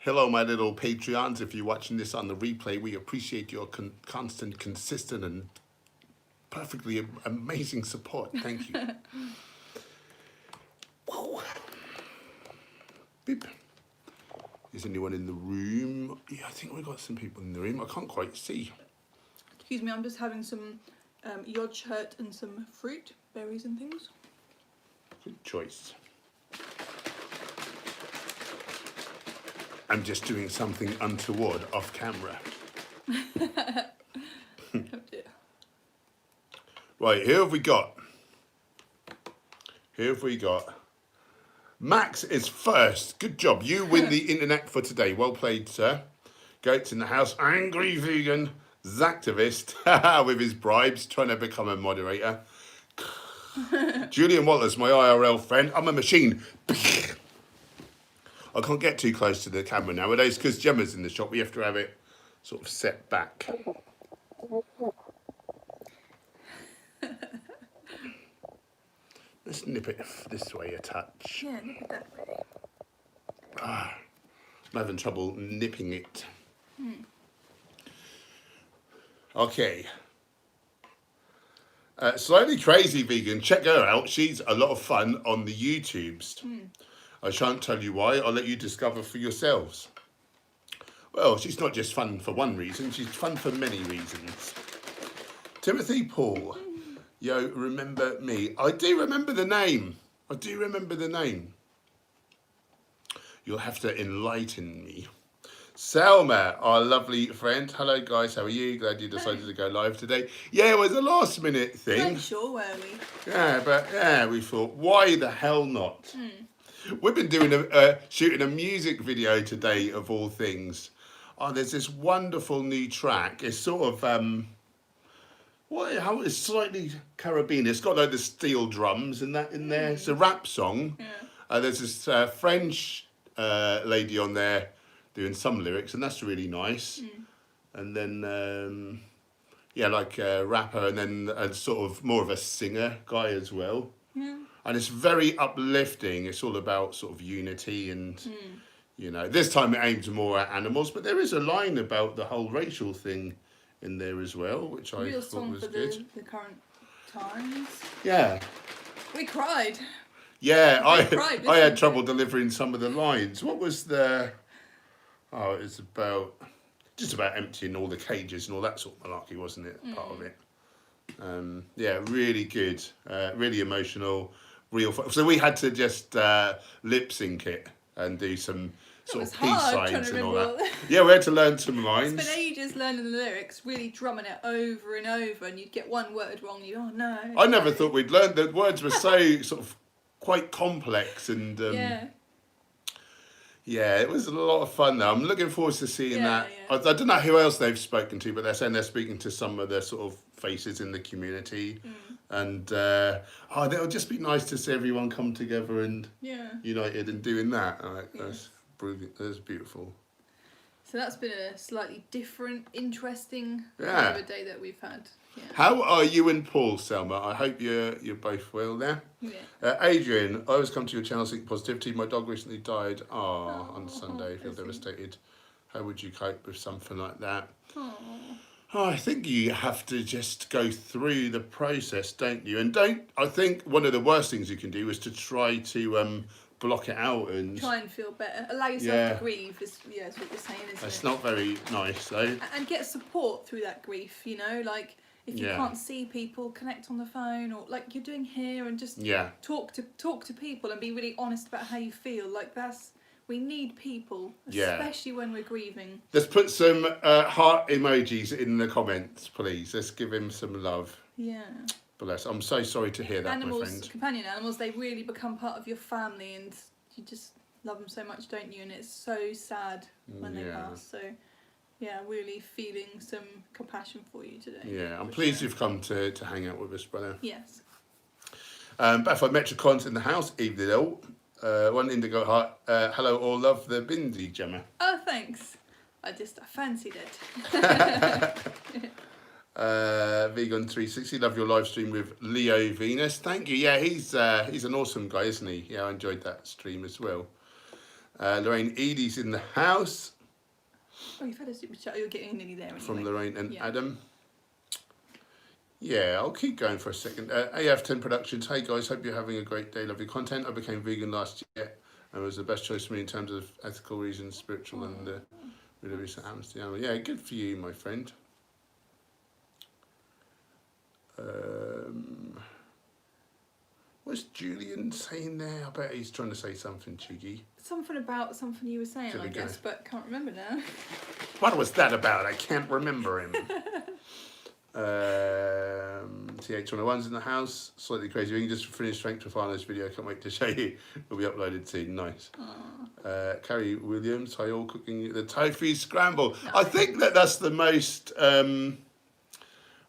Hello, my little Patreons. If you're watching this on the replay, we appreciate your constant, consistent, and perfectly amazing support. Thank you. Beep. Is anyone in the room? Yeah, I think we've got some people in the room. I can't quite see. Excuse me, I'm just having some yogurt and some fruit, berries and things. Good choice. I'm just doing something untoward off camera. Oh dear. Right, who have we got? Who have we got? Max is first. Good job. You win the internet for today. Well played, sir. Goat's in the house. Angry vegan Zactivist with his bribes, trying to become a moderator. Julian Walters, my IRL friend. I'm a machine. I can't get too close to the camera nowadays because Gemma's in the shop. We have to have it sort of set back. Let's nip it this way a touch. Yeah, look at that way. I'm having trouble nipping it. Okay. Slightly Crazy Vegan, check her out. She's a lot of fun on the YouTubes. I shan't tell you why. I'll let you discover for yourselves. Well, she's not just fun for one reason. She's fun for many reasons. Timothy Paul. Yo, remember me? I do remember the name. I do remember the name. You'll have to enlighten me. Selma, our lovely friend. Hello, guys. How are you? Glad you decided to go live today. Yeah, it was a last minute thing. Not sure, were we? Yeah, but yeah, we thought, why the hell not? We've been doing shooting a music video today, of all things. Oh, there's this wonderful new track. It's sort of how it's slightly Caribbean. It's got like the steel drums and that in there. It's a rap song. Yeah. There's this French lady on there doing some lyrics, and that's really nice. And then yeah, like a rapper, and then a sort of more of a singer guy as well. Yeah. And it's very uplifting. It's all about sort of unity and, you know, this time it aims more at animals, but there is a line about the whole racial thing in there as well, which I Real thought song was for good. the current times. Yeah. We cried. Yeah, I cried, had listening trouble delivering some of the lines. What was the... Oh, it was about... Just about emptying all the cages and all that sort of malarkey, wasn't it? Part of it. Yeah, really good. Really emotional. Real fun. So we had to just lip sync it and do some sort of peace signs and all that. Yeah, we had to learn some lines. Spent ages learning the lyrics, really drumming it over and over, and you'd get one word wrong. You, oh no. I never thought we'd learn. The words were so sort of quite complex and yeah, it was a lot of fun though. I'm looking forward to seeing that. Yeah. I don't know who else they've spoken to, but they're saying they're speaking to some of the sort of faces in the community. And it'll just be nice to see everyone come together and united and doing that. That's brilliant. That's beautiful. So that's been a slightly different, interesting day that we've had. Yeah. How are you and Paul, Selma? I hope you're both well there. Yeah. Adrian, I always come to your channel seeking positivity. My dog recently died on Sunday. I feel devastated. How would you cope with something like that? Oh, I think you have to just go through the process, don't you? And I think one of the worst things you can do is to try to block it out and try and feel better. Allow yourself to grieve is what you're saying, isn't it? That's not very nice though. And get support through that grief, you know, like if you can't see people, connect on the phone or like you're doing here and just talk to people and be really honest about how you feel. Like we need people, especially when we're grieving. Let's put some heart emojis in the comments, please. Let's give him some love. Yeah. Bless. I'm so sorry to hear that, my friend. Companion animals, they really become part of your family and you just love them so much, don't you? And it's so sad when they pass. So, yeah, really feeling some compassion for you today. Yeah, I'm pleased you've come to hang out with us, brother. Yes. Beth, Metricons in the house. Evening all. One indigo heart. Hello, all. Love the Bindi, Gemma. Oh, thanks. I fancied it. Vegan 360, love your live stream with Leo Venus. Thank you. Yeah, he's an awesome guy, isn't he? Yeah, I enjoyed that stream as well. Lorraine Edie's in the house. Oh, you've had a super chat. You're getting nearly there anyway. From Lorraine and Adam. Yeah, I'll keep going for a second. AF10 Productions. Hey guys, hope you're having a great day. Love your content. I became vegan last year and it was the best choice for me in terms of ethical reasons, spiritual and really recent amnesty. Yeah, good for you, my friend. What's Julian saying there? I bet he's trying to say something cheeky. Something about something you were saying, I guess, but can't remember now. What was that about? I can't remember him. TH101's in the house. Slightly crazy. We can just finish Frank Trofano's video. Can't wait to show you. It'll be uploaded soon. Nice. Carrie Williams. Hi all, cooking the tofu scramble. Nice. I think that's the most. I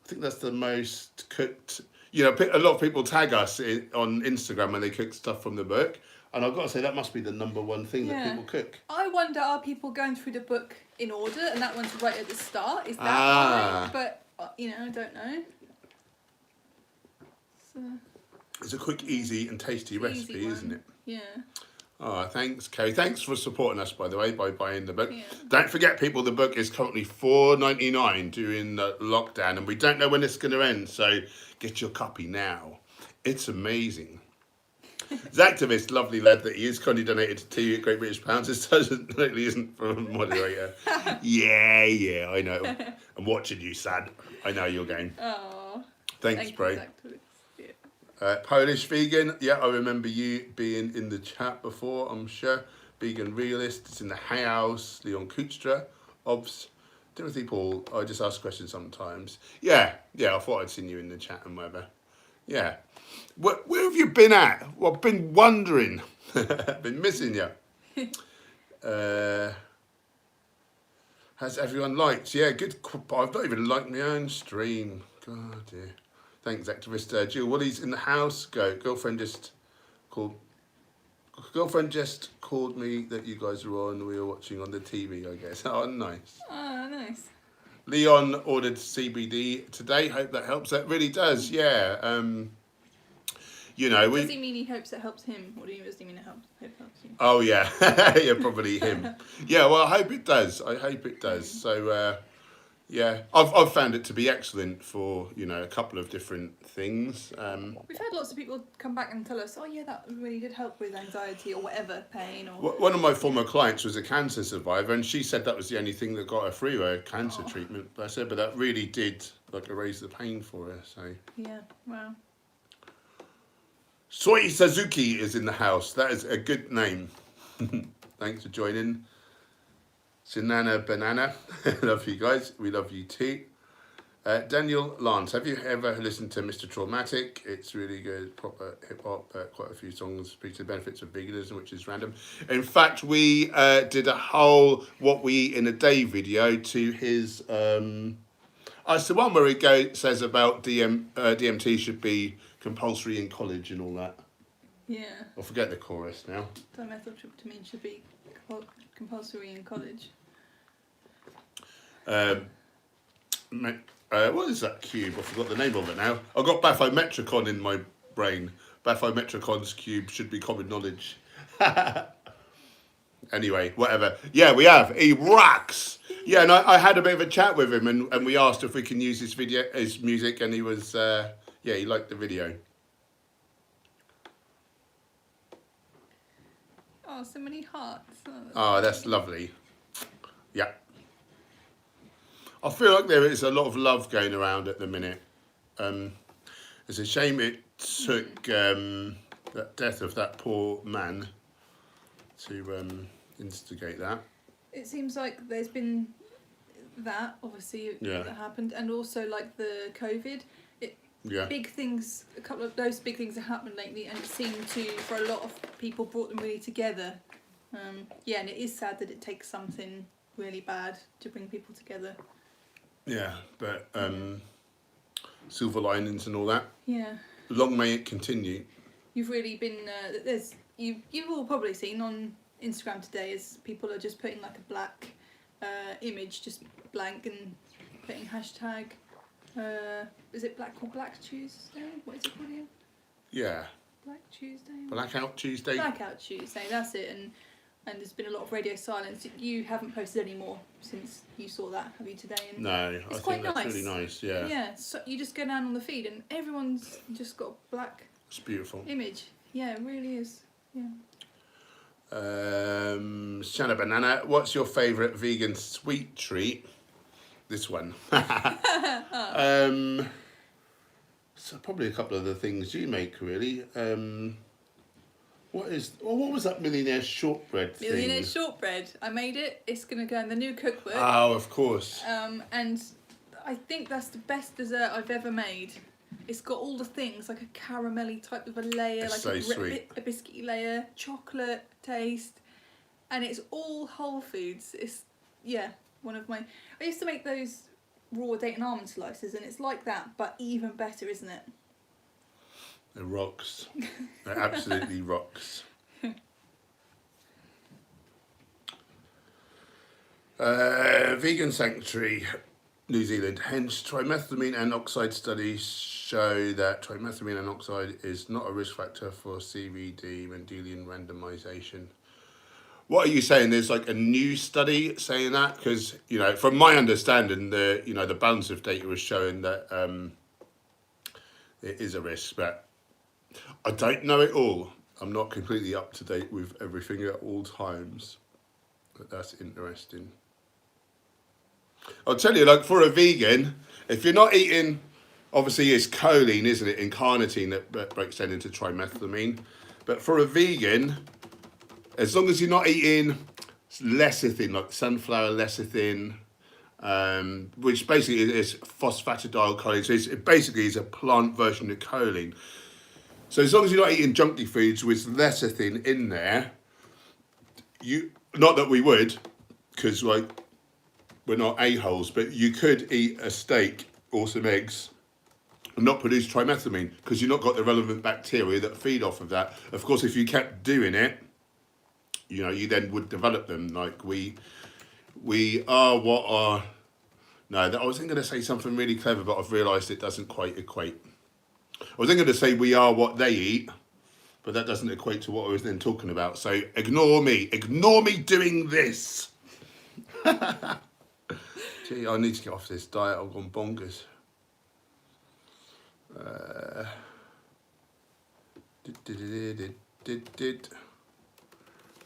think that's the most cooked. You know, a lot of people tag us on Instagram when they cook stuff from the book. And I've got to say, that must be the #1 thing that people cook. I wonder, are people going through the book in order? And that one's right at the start. Is that why? But, you know, I don't know. It's a quick, easy and tasty recipe, isn't it? Yeah. Oh, thanks, Kerry. Thanks for supporting us, by the way, by buying the book. Yeah. Don't forget, people, the book is currently $4.99 during the lockdown, and we don't know when it's going to end, so get your copy now. It's amazing. Zactivist, lovely lad that he is, kindly donated to 2 Great British pounds. This totally isn't from a moderator. yeah, I know. I'm watching you, Sad. I know your game. Oh. Thanks, bro. Polish vegan, yeah, I remember you being in the chat before, I'm sure. Vegan realist, it's in the house. Leon Kutstra, Obs, Timothy Paul. I just ask questions sometimes. Yeah, I thought I'd seen you in the chat and whatever. Yeah, where have you been at? Well, I've been wondering. Been missing you. Has everyone liked? Yeah, good. I've not even liked my own stream. God dear. Thanks, activist. Jill Woolley's in the house. Girlfriend just called me that you guys were on. We were watching on the TV, I guess. Oh, nice. Oh, nice. Leon ordered CBD today. Hope that helps. That really does. Yeah. You know, does he mean he hopes it helps him, or does he mean it helps you? Oh yeah, yeah, probably him. Yeah. Well, I hope it does. So. Yeah, I've found it to be excellent for, you know, a couple of different things. We've had lots of people come back and tell us, oh yeah, that really did help with anxiety or whatever, pain or... One of my former clients was a cancer survivor and she said that was the only thing that got her through her cancer treatment. But I said, but that really did like erase the pain for her, so... Yeah, wow. Soy Suzuki is in the house. That is a good name. Thanks for joining. Sinana Banana, love you guys. We love you too. Daniel Lance, have you ever listened to Mr. Traumatic? It's really good, proper hip hop. Quite a few songs speak to the benefits of veganism, which is random. In fact, we did a whole "What We Eat in a Day" video to his. It's the one where he says about DMT should be compulsory in college and all that. Yeah. I forget the chorus now. Dimethyltryptamine should be compulsory in college. What is that cube? I forgot the name of it now. I've got Bathymetricon in my brain. Bathymetricon's cube should be common knowledge. Anyway, whatever. Yeah, we have. He rocks. Yeah, and I had a bit of a chat with him and we asked if we can use his music, and he was, he liked the video. Oh, so many hearts. Oh, that's lovely. Yeah. I feel like there is a lot of love going around at the minute. It's a shame it took that death of that poor man to instigate that. It seems like there's been that, obviously, that happened, and also like the COVID. Big things, a couple of those big things have happened lately, and it seemed to, for a lot of people, brought them really together. And it is sad that it takes something really bad to bring people together. Yeah, but silver linings and all that. Yeah. Long may it continue. You've really been you've all probably seen on Instagram today as people are just putting like a black image, just blank, and putting hashtag. Is it Black Tuesday? What is it called again? Yeah. Black Tuesday. Blackout Tuesday. Blackout Tuesday. That's it. And and there's been a lot of radio silence. You haven't posted any more since you saw that, have you, today? And no, I think that's really nice. Yeah. Yeah. So you just go down on the feed, and everyone's just got a black. It's beautiful. Image. Yeah, it really is. Yeah. Shanna Banana, what's your favourite vegan sweet treat? This one. So probably a couple of the things you make, really. What was that millionaire shortbread thing? Millionaire shortbread. I made it. It's going to go in the new cookbook. Oh, of course. And I think that's the best dessert I've ever made. It's got all the things, like a caramelly type of a layer, it's like so sweet. A biscuity layer, chocolate taste, and it's all whole foods. It's, one of my... I used to make those raw date and almond slices, and it's like that, but even better, isn't it? It rocks. It absolutely rocks. Vegan Sanctuary, New Zealand. Hence, trimethylamine and oxide studies show that trimethylamine and oxide is not a risk factor for CVD Mendelian randomization. What are you saying? There's like a new study saying that? Because, from my understanding, the balance of data is showing that it is a risk, but I don't know it all. I'm not completely up to date with everything at all times, but that's interesting. I'll tell you, like, for a vegan, if you're not eating, obviously it's choline, isn't it, and carnitine that breaks down into trimethylamine. But for a vegan, as long as you're not eating lecithin, like sunflower lecithin, which basically is phosphatidylcholine, so it basically is a plant version of choline. So as long as you're not eating junky foods with lecithin in there, not that we would, because like we're not a-holes, but you could eat a steak or some eggs and not produce trimethylamine because you've not got the relevant bacteria that feed off of that. Of course, if you kept doing it, you then would develop them. Like we are what are... No, I wasn't going to say something really clever, but I've realised it doesn't quite equate. I wasn't going to say we are what they eat, but that doesn't equate to what I was then talking about. So ignore me doing this. Gee, I need to get off this diet. I've gone bonkers.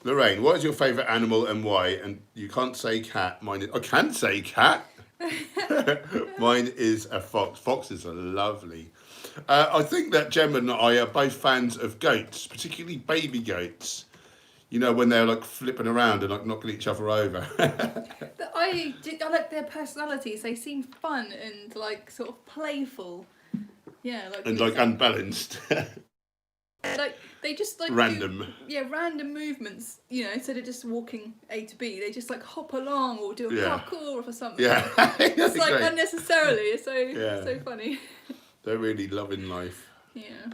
Lorraine, what is your favourite animal and why? And you can't say cat. I can say cat. Mine is a fox. Foxes are lovely. I think that Gemma and I are both fans of goats, particularly baby goats. When they're like flipping around and like knocking each other over. I like their personalities. They seem fun and like sort of playful. Yeah, like and like unbalanced. Like they just like random. Random movements. Instead of just walking A to B, they just like hop along or do a parkour or something. Yeah, it's like great. Unnecessarily. It's so funny. They're really loving life. Yeah.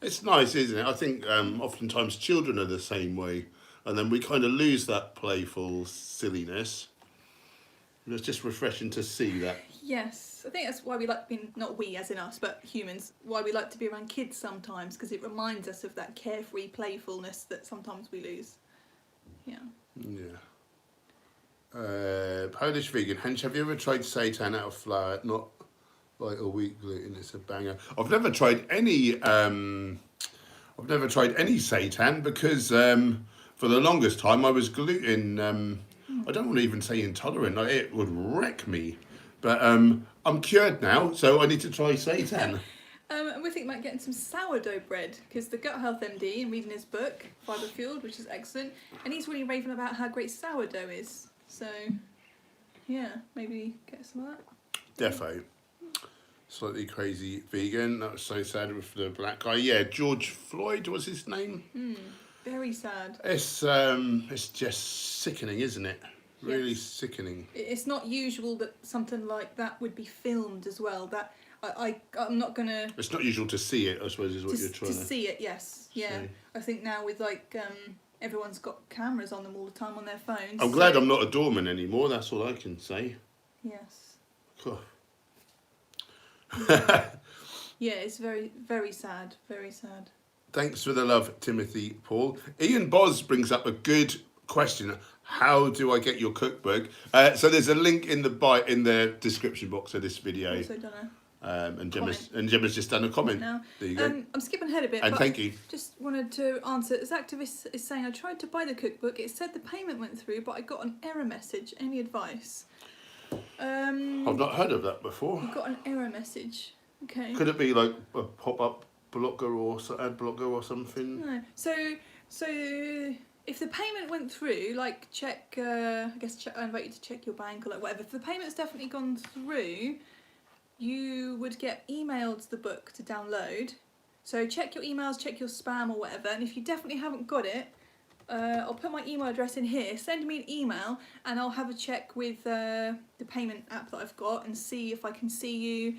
It's nice, isn't it? I think oftentimes children are the same way, and then we kind of lose that playful silliness. And it's just refreshing to see that. Yes, I think that's why we like being, not we as in us, but humans, why we like to be around kids sometimes, because it reminds us of that carefree playfulness that sometimes we lose. Yeah. Yeah. Polish vegan. Hench, have you ever tried seitan out of flour? Not like a wheat gluten, it's a banger. I've never tried any seitan because for the longest time I was gluten I don't want to even say intolerant, like, it would wreck me. But I'm cured now, so I need to try seitan. And we're thinking about getting some sourdough bread, because the Gut Health MD, and reading his book, Fibre Fueled, which is excellent, and he's really raving about how great sourdough is. So, yeah, maybe get some of that. Defo. Slightly crazy vegan. That was so sad with the black guy. Yeah, George Floyd was his name. Very sad. It's just sickening, isn't it? Really sickening. It's not usual that something like that would be filmed as well. That I'm not gonna. It's not usual to see it, I suppose, is what you're trying to see it. Yes, yeah. See. I think now with like everyone's got cameras on them all the time on their phones. I'm glad I'm not a doorman anymore. That's all I can say. Yes. Cool. Yeah, it's very, very sad. Very sad. Thanks for the love, Timothy Paul. Ian Boz brings up a good question. How do I get your cookbook? So there's a link in the description box of this video. Also done and Gemma's just done a comment. Now. There you go. I'm skipping ahead a bit. And but thank you. Just wanted to answer. This activist is saying, I tried to buy the cookbook. It said the payment went through, but I got an error message. Any advice? I've not heard of that before. You got an error message. Okay. Could it be like a pop-up blocker or ad blocker or something? No. So if the payment went through, like check, I invite you to check your bank or like whatever. If the payment's definitely gone through, you would get emailed the book to download. So check your emails, check your spam or whatever. And if you definitely haven't got it, I'll put my email address in here. Send me an email and I'll have a check with the payment app that I've got and see if I can see you.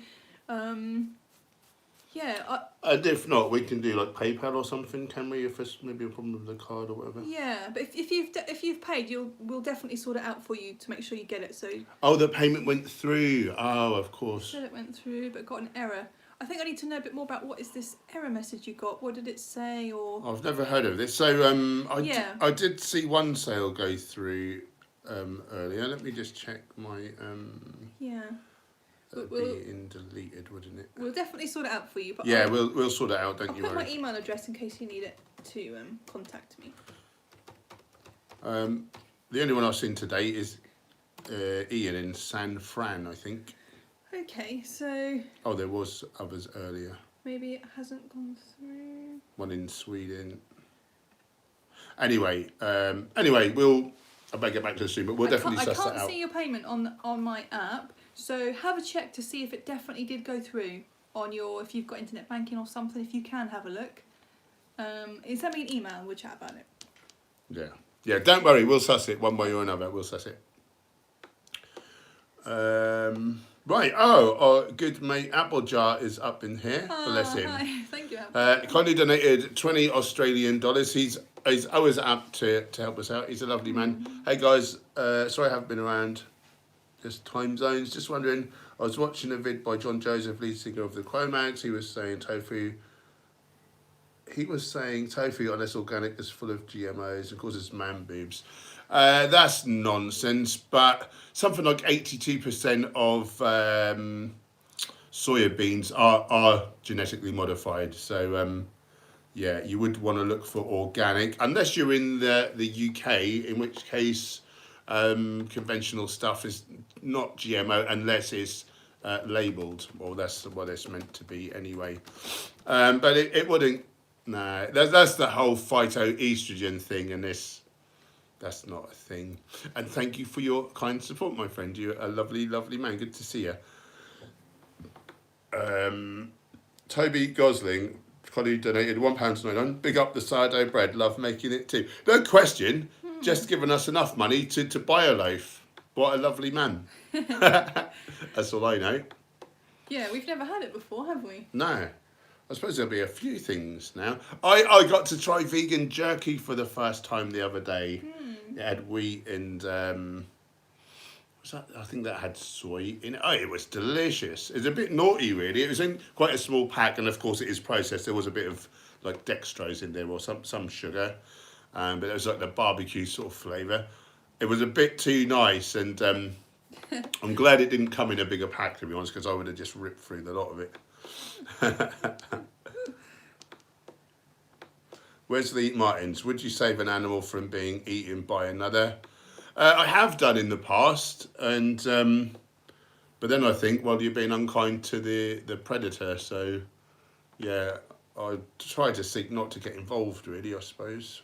And if not, we can do like PayPal or something, can we? If there's maybe a problem with the card or whatever. Yeah, but if you've paid, we'll definitely sort it out for you to make sure you get it. So. Oh, the payment went through. Oh, of course. Said it went through, but got an error. I think I need to know a bit more about what is this error message you got. What did it say? Or I've never heard of this. So I did see one sale go through earlier. Let me just check my That'd be in deleted, wouldn't it? We'll definitely sort it out for you. But yeah, we'll sort it out. I'll put my email address in case you need it to contact me. The only one I've seen today is Ian in San Fran, I think. Okay, so. Oh, there was others earlier. Maybe it hasn't gone through. One in Sweden. Anyway, I better get back to the stream, but we'll definitely suss that out. I can't see your payment on my app, so have a check to see if it definitely did go through on if you've got internet banking or something. If you can, have a look. Send me an email and we'll chat about it. Yeah. Don't worry, we'll suss it one way or another. We'll suss it. Right. Our good mate Applejar is up in here. Bless him. Hi. Thank you, Applejar. Kindly donated $20 Australian. He's always up to help us out. He's a lovely man. Hey guys, sorry I haven't been around. Just time zones. Just wondering, I was watching a vid by John Joseph, lead singer of the Cro-Mags. He was saying tofu, unless organic, is full of GMOs and causes man boobs. That's nonsense, but something like 82% of soya beans are genetically modified. So yeah, you would want to look for organic, unless you're in the UK, in which case conventional stuff is not GMO unless it's labelled. Well, that's what it's meant to be anyway. But it wouldn't. No, that's the whole phytoestrogen thing, and that's not a thing. And thank you for your kind support, my friend. You're a lovely, lovely man. Good to see you. Toby Gosling, Connie donated £1.99. Big up the sourdough bread. Love making it too. No question. Just given us enough money to buy a loaf. What a lovely man. That's all I know. Yeah, we've never had it before, have we? No. I suppose there'll be a few things now. I got to try vegan jerky for the first time the other day. It had wheat and I think that had soy in it. Oh, it was delicious. It's a bit naughty, really. It was in quite a small pack, and of course it is processed. There was a bit of like dextrose in there or some sugar, but it was like the barbecue sort of flavour. It was a bit too nice, and I'm glad it didn't come in a bigger pack, to be honest, because I would have just ripped through the lot of it. Wesley Martins, would you save an animal from being eaten by another? I have done in the past, and but then I think, well, you're being unkind to the predator, so yeah, I try to seek not to get involved, really, I suppose.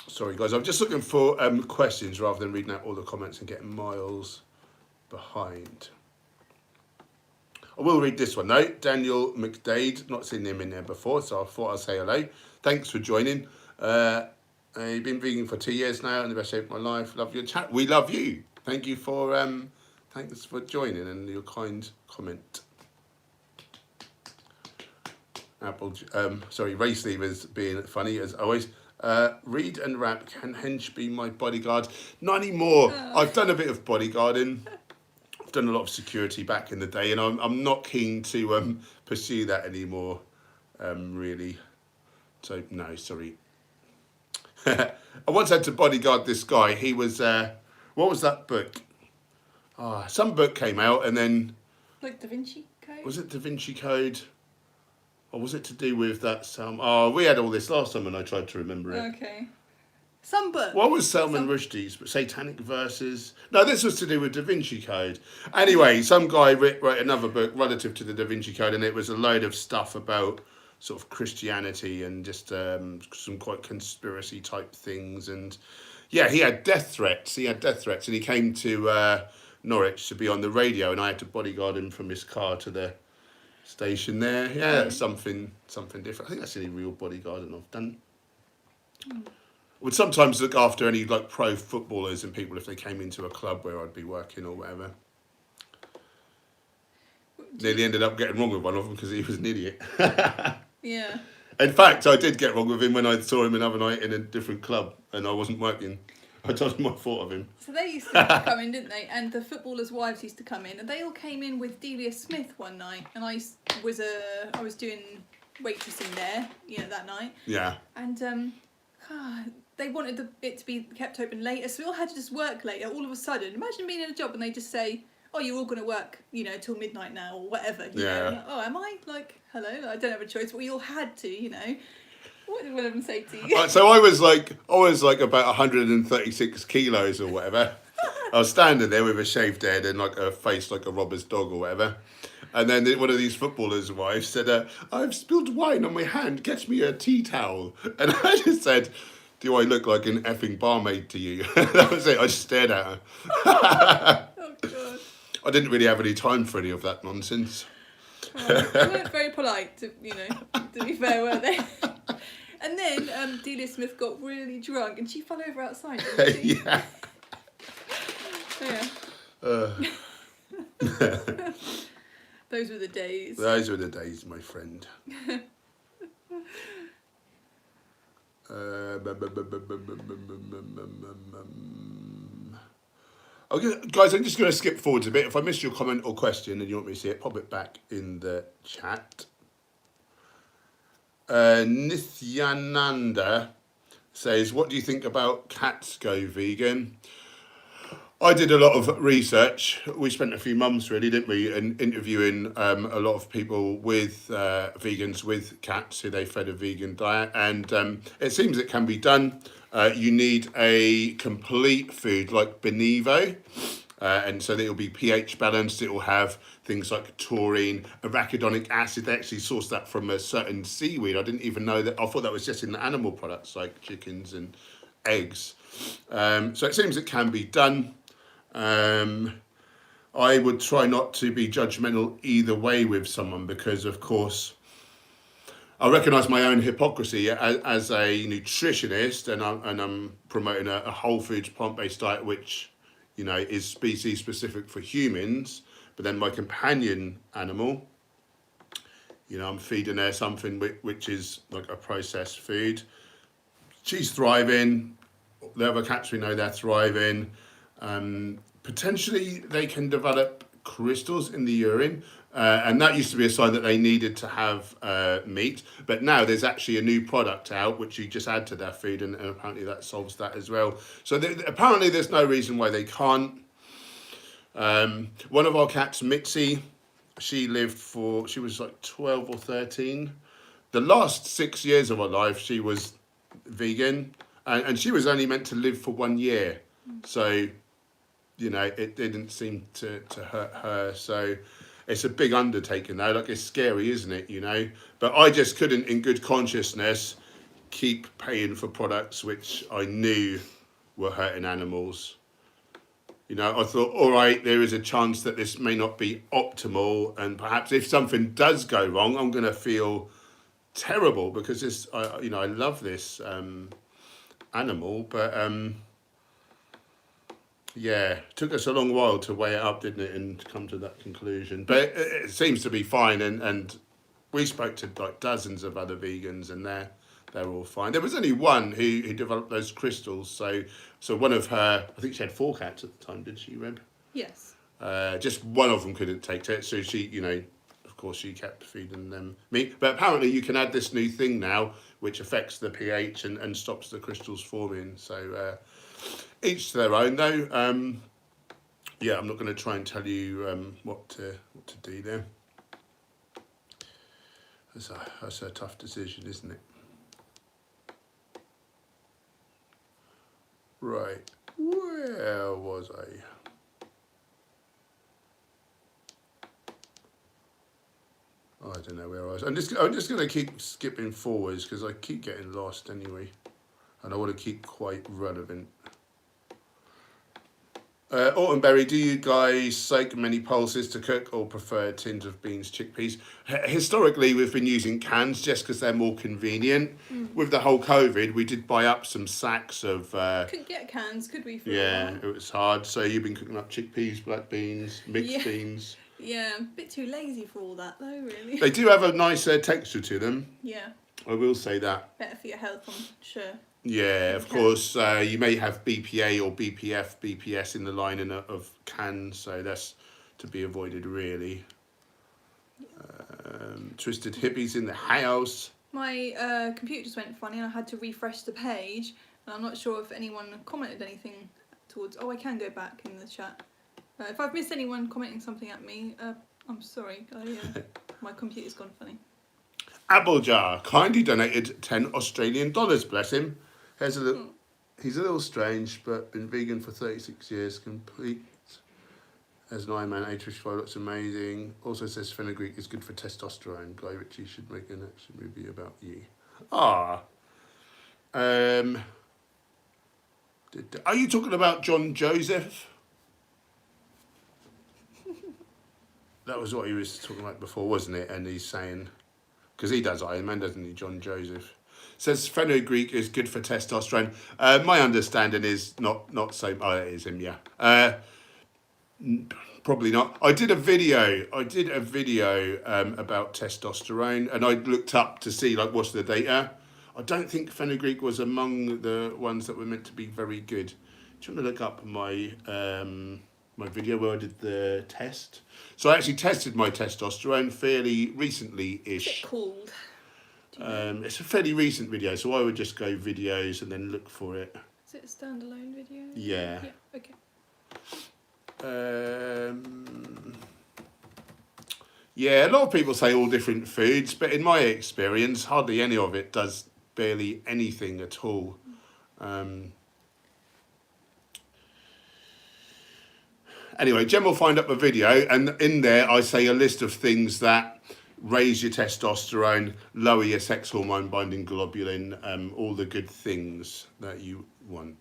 Sorry guys, I'm just looking for questions rather than reading out all the comments and getting miles behind. I will read this one though. Daniel McDade, not seen him in there before, so I thought I'd say hello. Thanks for joining. I've been vegan for 2 years now, and the best shape of my life. Love your chat. We love you. Thank you for thanks for joining and your kind comment. Race leavers being funny as always. Read and rap. Can Hench be my bodyguard? Not anymore. I've done a bit of bodyguarding. I've done a lot of security back in the day, and I'm not keen to pursue that anymore. Really. So no, sorry. I once had to bodyguard this guy. He was what was that book? Some book came out, and then like Da Vinci Code. Was it Da Vinci Code? Or was it to do with that we had all this last time and I tried to remember it. Okay. Some book. What was Salman Rushdie's? Satanic Verses? No, this was to do with Da Vinci Code. Anyway, some guy wrote another book relative to the Da Vinci Code, and it was a load of stuff about sort of Christianity and just some quite conspiracy type things. And yeah, he had death threats. And he came to Norwich to be on the radio, and I had to bodyguard him from his car to the station there. Yeah, that's something different. I think that's the only real bodyguarding I've done. I would sometimes look after any like pro footballers and people if they came into a club where I'd be working or whatever. Nearly ended up getting wrong with one of them because he was an idiot. Yeah. In fact, I did get wrong with him when I saw him another night in a different club and I wasn't working. I told him I thought of him. So they used to come in, didn't they? And the footballers' wives used to come in, and they all came in with Delia Smith one night, and I was doing waitressing there, that night. Yeah. And they wanted it to be kept open later, so we all had to just work later. All of a sudden, imagine being in a job and they just say, "Oh, you're all going to work, till midnight now or whatever." You know? Like, oh, am I? Like, hello, I don't have a choice, but we all had to, What did one of them say to you? So I was like about 136 kilos or whatever. I was standing there with a shaved head and like a face like a robber's dog or whatever. And then one of these footballers' wives said, "I've spilled wine on my hand. Get me a tea towel." And I just said, "Do I look like an effing barmaid to you?" That was it. I just stared at her. Oh, God. I didn't really have any time for any of that nonsense. Well, they weren't very polite, to be fair, were they? And then Delia Smith got really drunk and she fell over outside, didn't she? Yeah. Those were the days. Those were the days, my friend. Okay, guys, I'm just going to skip forwards a bit. If I missed your comment or question and you want me to see it, pop it back in the chat. Nithyananda says, "What do you think about cats go vegan?" I did a lot of research. We spent a few months, really, didn't we, in interviewing a lot of people with vegans with cats who they fed a vegan diet, and it seems it can be done. You need a complete food like Benevo, and so it'll be pH balanced. It will have things like taurine, arachidonic acid. They actually source that from a certain seaweed. I didn't even know that. I thought that was just in the animal products like chickens and eggs. So it seems it can be done. I would try not to be judgmental either way with someone because, of course, I recognise my own hypocrisy as a nutritionist, and I'm promoting a whole foods plant-based diet, which is species specific for humans. But then my companion animal, I'm feeding her something which is like a processed food. She's thriving. The other cats we know they're thriving. Potentially they can develop crystals in the urine, and that used to be a sign that they needed to have meat, but now there's actually a new product out which you just add to their food, and apparently that solves that as well. So apparently there's no reason why they can't. One of our cats, Mitzi, she was like 12 or 13. The last 6 years of her life she was vegan, and she was only meant to live for 1 year, so it didn't seem to hurt her. So it's a big undertaking though. Like, it's scary, isn't it? But I just couldn't in good consciousness keep paying for products which I knew were hurting animals. You know, I thought, all right, there is a chance that this may not be optimal, and perhaps if something does go wrong, I'm going to feel terrible because this, you know, I love this animal, but yeah, it took us a long while to weigh it up, didn't it, and come to that conclusion. But it seems to be fine, and we spoke to like dozens of other vegans, and they're all fine. There was only one who developed those crystals. So one of her, I think she had 4 cats at the time, did she, Reb? Yes. Just one of them couldn't take to it, so she, you know, of course she kept feeding them meat. But apparently you can add this new thing now, which affects the pH and stops the crystals forming. So each to their own, though. Yeah, I'm not going to try and tell you what to do there. That's a tough decision, isn't it? Right, where was I? Oh, I don't know where I was. I'm just going to keep skipping forwards because I keep getting lost anyway, and I want to keep quite relevant. Autumnberry, do you guys soak many pulses to cook or prefer tins of beans, chickpeas? Historically, we've been using cans just because they're more convenient. With the whole COVID, we did buy up some sacks of... couldn't get cans, could we? Yeah, it was hard. So you've been cooking up chickpeas, black beans, mixed beans. Yeah, a bit too lazy for all that though, really. They do have a nicer texture to them. Yeah. I will say that. Better for your health, I'm sure. Yeah, of course. You may have BPA or BPF, BPS in the lining of cans, so that's to be avoided, really. Twisted hippies in the house. My computer just went funny and I had to refresh the page, and I'm not sure if anyone commented anything towards... Oh, I can go back in the chat. If I've missed anyone commenting something at me, I'm sorry. My computer's gone funny. Applejar kindly donated $10 bless him. He's a little strange, but been vegan for 36 years, complete as an Ironman 8-5, looks amazing. Also says fenugreek is good for testosterone. Guy Ritchie should make an action movie about you. Are you talking about John Joseph? That was what he was talking about before, wasn't it? And he's saying, because he does Ironman, doesn't he, John Joseph? Says fenugreek is good for testosterone. My understanding is not so. Oh, it is him, yeah. Probably not. I did a video about testosterone, and I looked up to see like what's the data. I don't think fenugreek was among the ones that were meant to be very good. Do you want to look up my my video where I did the test? So I actually tested my testosterone fairly recently-ish. What's it called? It's a fairly recent video, so I would just go videos and then look for it. Is it a standalone video? Yeah. Yeah, okay. Yeah, a lot of people say all different foods, but in my experience, hardly any of it does barely anything at all. Anyway, Jen will find up a video, and in there I say a list of things that raise your testosterone, lower your sex hormone binding globulin, all the good things that you want.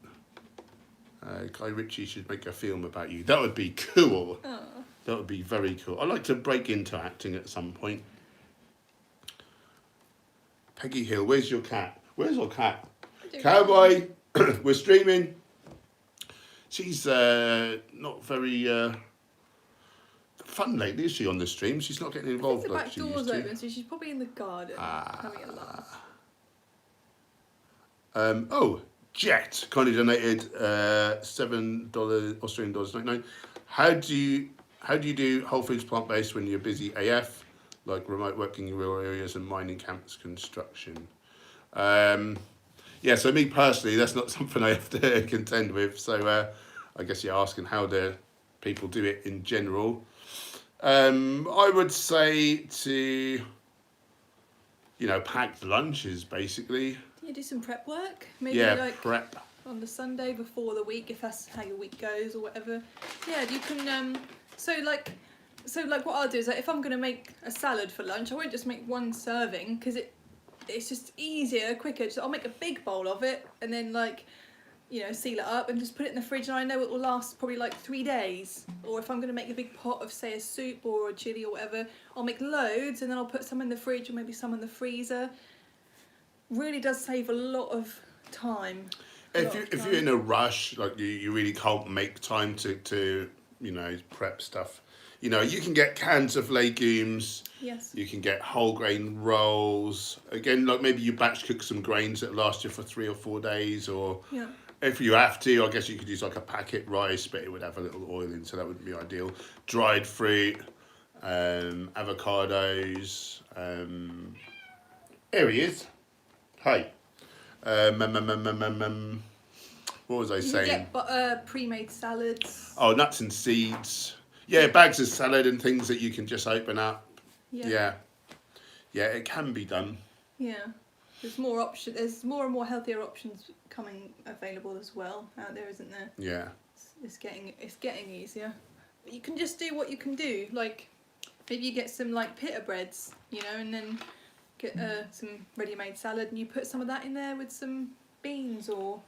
Guy Ritchie should make a film about you. That would be cool. Oh. That would be very cool. I'd like to break into acting at some point. Peggy Hill, where's your cat? Where's our cat? Cowboy, we're streaming. She's not very fun lately, is she, on the stream? She's not getting involved like she used to. The back door's open, so she's probably in the garden having a laugh. Oh, Jet kindly donated $7 Australian dollars 99. How do you do whole foods plant-based when you're busy AF, like remote working in rural areas and mining camps construction? Yeah, so me personally, that's not something I have to contend with. So I guess you're asking how do people do it in general. I would say to, packed lunches basically. You do some prep work, maybe prep on the Sunday before the week, if that's how your week goes or whatever. Yeah, you can. So what I'll do is if I'm gonna make a salad for lunch, I won't just make one serving because it's just easier, quicker. So I'll make a big bowl of it, and then you know, seal it up and just put it in the fridge, and I know it will last probably like 3 days. Or if I'm going to make a big pot of, say, a soup or a chilli or whatever, I'll make loads and then I'll put some in the fridge or maybe some in the freezer. Really does save a lot of time. If you're in a rush, like you really can't make time to you know, prep stuff, you know, you can get cans of legumes. Yes. You can get whole grain rolls. Again, like maybe you batch cook some grains that last you for 3 or 4 days, or if you have to, I guess you could use like a packet rice, but it would have a little oil in, so that wouldn't be ideal. Dried fruit, avocados. Here he is. Hi. What was I saying? You can get pre-made salads. Oh, nuts and seeds. Yeah, bags of salad and things that you can just open up. Yeah, it can be done. Yeah, there's more option. There's more and more healthier options coming available as well out there, isn't there? Yeah, it's getting easier. But you can just do what you can do. Like maybe you get some like pita breads, you know, and then get some ready-made salad, and you put some of that in there with some beans or.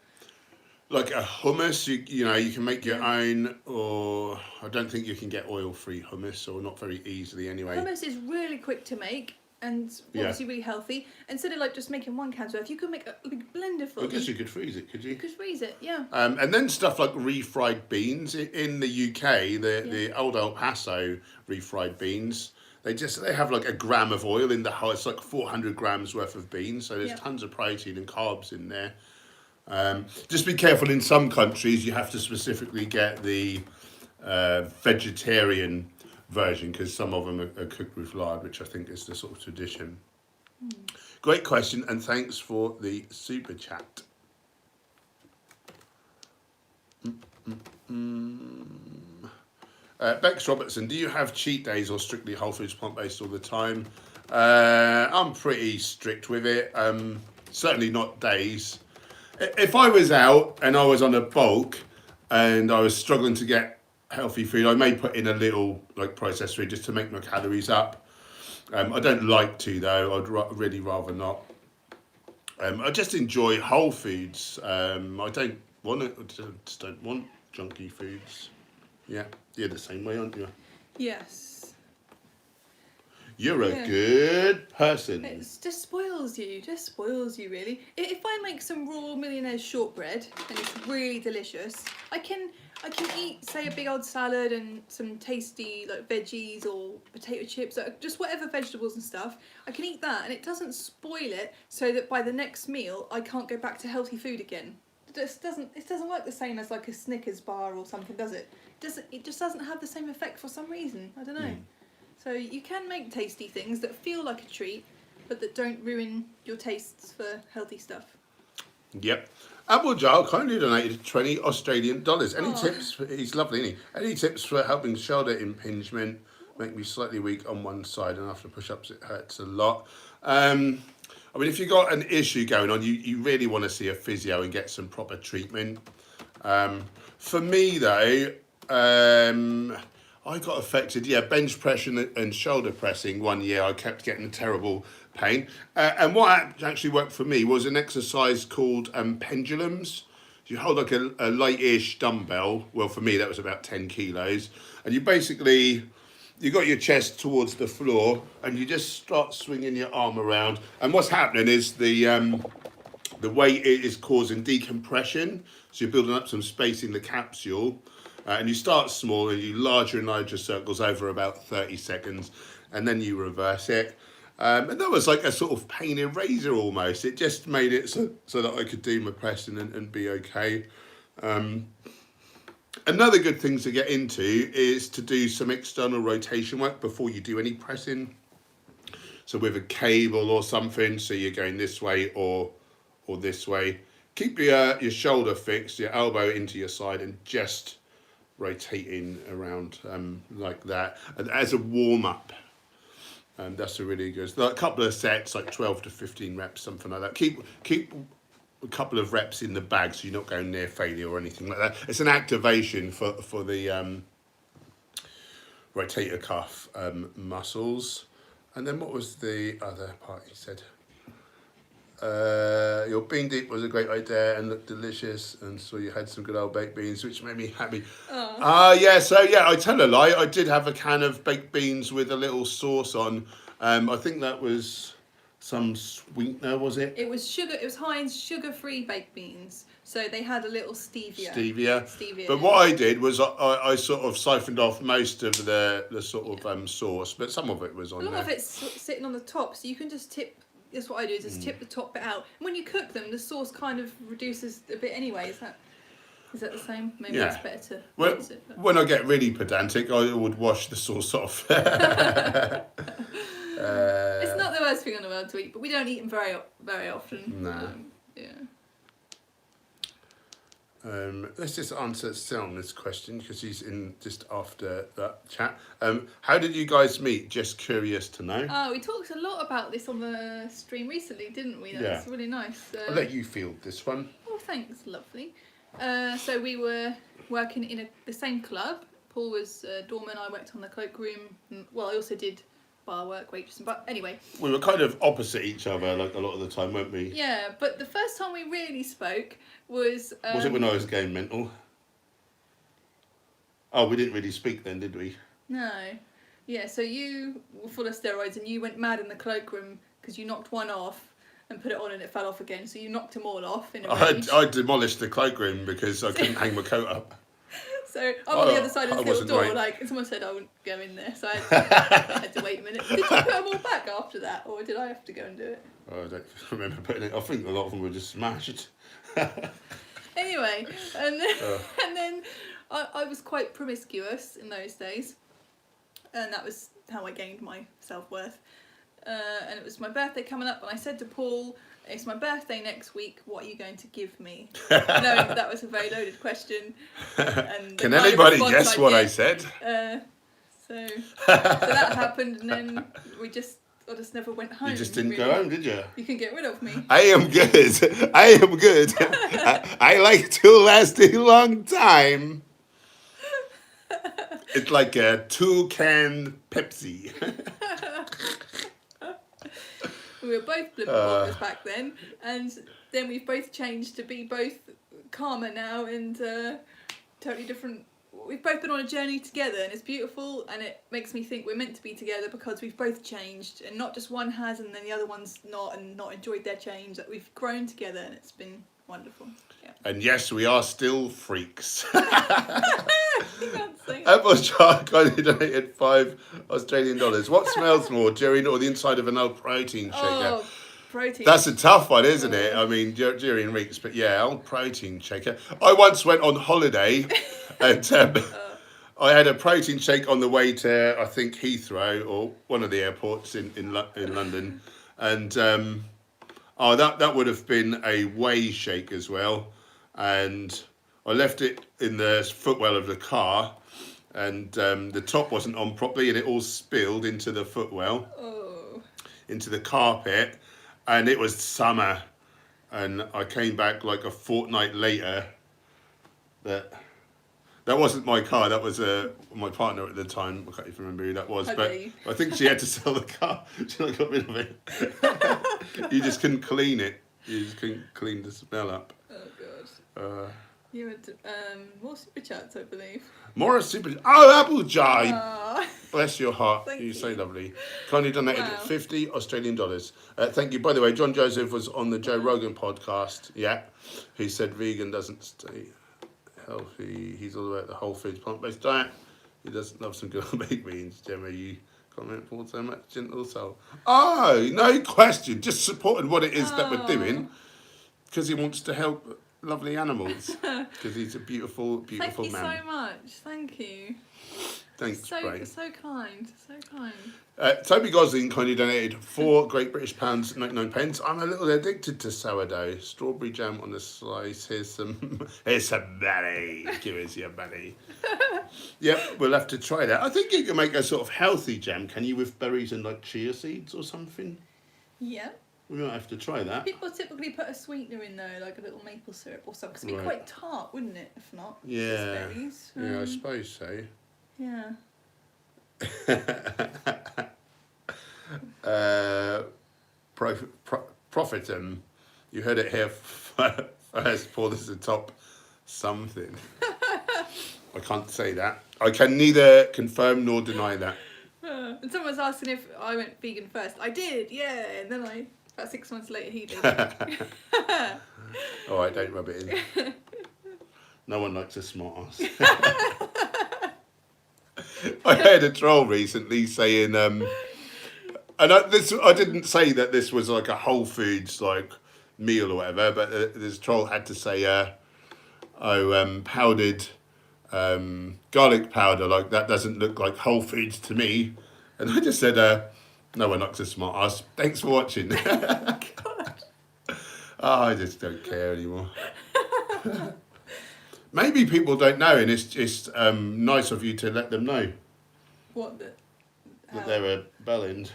Like a hummus, you know, you can make your own, or I don't think you can get oil-free hummus, or not very easily anyway. Hummus is really quick to make and obviously really healthy. Instead of like just making 1 can's worth, you could make a big blender full. I guess you could freeze it, could you? You could freeze it, yeah. And then stuff like refried beans in the UK, the old El Paso refried beans. They have like a gram of oil in the whole. It's like 400 grams worth of beans, so there's tons of protein and carbs in there. Just be careful, in some countries you have to specifically get the vegetarian version, because some of them are cooked with lard, which I think is the sort of tradition. Great question, and thanks for the super chat. Bex Robertson, do you have cheat days or strictly whole foods, plant-based all the time? I'm pretty strict with it, certainly not days. If I was out and I was on a bulk and I was struggling to get healthy food, I may put in a little like processed food just to make my calories up. I don't like to though. I'd really rather not. I just enjoy whole foods. I don't want it. I just don't want junky foods. Yeah, you're the same way, aren't you? Yes. You're a good person. It just spoils you really. If I make some raw millionaire's shortbread and it's really delicious, I can eat, say, a big old salad and some tasty like veggies or potato chips, or just whatever vegetables and stuff. I can eat that and it doesn't spoil it, so that by the next meal I can't go back to healthy food again. It doesn't work the same as like a Snickers bar or something, does it? It just doesn't have the same effect for some reason. I don't know. So you can make tasty things that feel like a treat, but that don't ruin your tastes for healthy stuff. Yep. Applejar kindly donated $20 Australian. Any tips? He's lovely, isn't he? Any tips for helping shoulder impingement? Make me slightly weak on one side, and after push-ups it hurts a lot. I mean, if you've got an issue going on, you really want to see a physio and get some proper treatment. For me though, I got affected, bench pressing and shoulder pressing 1 year. I kept getting terrible pain. And what actually worked for me was an exercise called pendulums. You hold like a light-ish dumbbell. Well, for me, that was about 10 kilos. And you got your chest towards the floor and you just start swinging your arm around. And what's happening is the weight is causing decompression. So you're building up some space in the capsule. And you start small and you larger and larger circles over about 30 seconds, and then you reverse it. And that was like a sort of pain eraser almost. It just made it so that I could do my pressing and be okay. Another good thing to get into is to do some external rotation work before you do any pressing. So with a cable or something, so you're going this way or this way. Keep your shoulder fixed, your elbow into your side, and just rotating around like that, and as a warm-up. That's a really good, like a couple of sets, like 12 to 15 reps, something like that. Keep a couple of reps in the bag so you're not going near failure or anything like that. It's an activation for the rotator cuff muscles. And then what was the other part you said? Your bean dip was a great idea and looked delicious, and so you had some good old baked beans, which made me happy. Yeah, so yeah, I tell a lie. I did have a can of baked beans with a little sauce on. I think that was some sweetener, was it? It was sugar. It was Heinz sugar-free baked beans. So they had a little stevia. Stevia. But what I did was I sort of siphoned off most of the sort of sauce, but some of it was on there. A lot of it's sitting on the top, so you can just tip. That's what I do. Just tip the top bit out. And when you cook them, the sauce kind of reduces a bit anyway. Is that the same? Maybe it's better to. When I get really pedantic, I would wash the sauce off. It's not the worst thing in the world to eat, but we don't eat them very often. No. Yeah. Let's just answer Selma's question because he's in just after that chat. How did you guys meet? Just curious to know. Oh, we talked a lot about this on the stream recently, didn't we? That was really nice. I'll let you field this one. Oh, thanks, lovely. So we were working in the same club. Paul was doorman, I worked on the cloakroom. Well, I also did bar work, waitressing, but anyway. We were kind of opposite each other like a lot of the time, weren't we? Yeah, but the first time we really spoke was... was it when I was going mental? Oh, we didn't really speak then, did we? No. Yeah, so you were full of steroids and you went mad in the cloakroom because you knocked one off and put it on and it fell off again, so you knocked them all off in a rage. I demolished the cloakroom because I couldn't hang my coat up. So I'm on the other side of this little door, like someone said I wouldn't go in there, so I had to wait a minute. Did you put them all back after that, or did I have to go and do it? Oh, I don't remember putting it. I think a lot of them were just smashed. Anyway, and then I was quite promiscuous in those days, and that was how I gained my self-worth. And it was my birthday coming up, and I said to Paul, "It's my birthday next week, what are you going to give me?" Knowing that was a very loaded question. And can anybody guess what I said? So that happened, and then I just never went home. You just didn't go home, did you? You can get rid of me. I am good. I am good. I like to last a long time. It's like a 2-can Pepsi. We were both blip partners back then, and then we've both changed to be both calmer now and totally different. We've both been on a journey together, and it's beautiful, and it makes me think we're meant to be together because we've both changed, and not just one has and then the other one's not, and not enjoyed their change. That we've grown together, and it's been wonderful. Yeah. And yes, we are still freaks. You can't say that. Apple Shark only donated $5 What smells more, Jerry or the inside of an old protein shaker? Oh, protein. That's a tough one, isn't it? I mean, Jerry and reeks, but yeah, old protein shaker. I once went on holiday and I had a protein shake on the way to, I think, Heathrow or one of the airports in London. And that would have been a whey shake as well. And I left it in the footwell of the car, and the top wasn't on properly, and it all spilled into the footwell, into the carpet, and it was summer, and I came back like a fortnight later. That wasn't my car. That was my partner at the time. I can't even remember who that was, but I think she had to sell the car. She like got rid of it. You just couldn't clean it. You just couldn't clean the smell up. Oh god. You had more super chats, I believe. More super. Oh, Applejack! Aww. Bless your heart. You're so lovely. Kindly donated $50 Australian. Thank you. By the way, John Joseph was on the Joe Rogan podcast. Yeah, he said vegan doesn't stay healthy. He's all about the whole foods plant-based diet. He doesn't love some good baked beans. Gemma, you comment for so much gentle soul. Oh, no question. Just supporting what it is that we're doing because he wants to help lovely animals because he's a beautiful man. Thank you so much. Thank you. Thanks, Bray. So kind. Toby Gosling kindly donated £4 Great British pounds 99 pence. I'm a little addicted to sourdough. Strawberry jam on the slice. Here's some money. Give us your money. Yep, we'll have to try that. I think you can make a sort of healthy jam, can you, with berries and like chia seeds or something? Yeah. We might have to try that. People typically put a sweetener in though, like a little maple syrup or something. Because it'd be quite tart, wouldn't it, if not? Yeah. Berries. Yeah, I suppose so. Yeah. Profitum You heard it here first. Paul is the top something. I can't say that. I can neither confirm nor deny that. And someone was asking if I went vegan first. I did, yeah. And then about 6 months later, he did. All right, don't rub it in. No one likes a smart ass. I heard a troll recently saying, and I didn't say that this was like a Whole Foods like meal or whatever, but this troll had to say, powdered garlic powder, like that doesn't look like Whole Foods to me. And I just said, no one likes a smart ass. Thanks for watching. I just don't care anymore. Maybe people don't know, and it's just nice of you to let them know. What? That they're a bellend.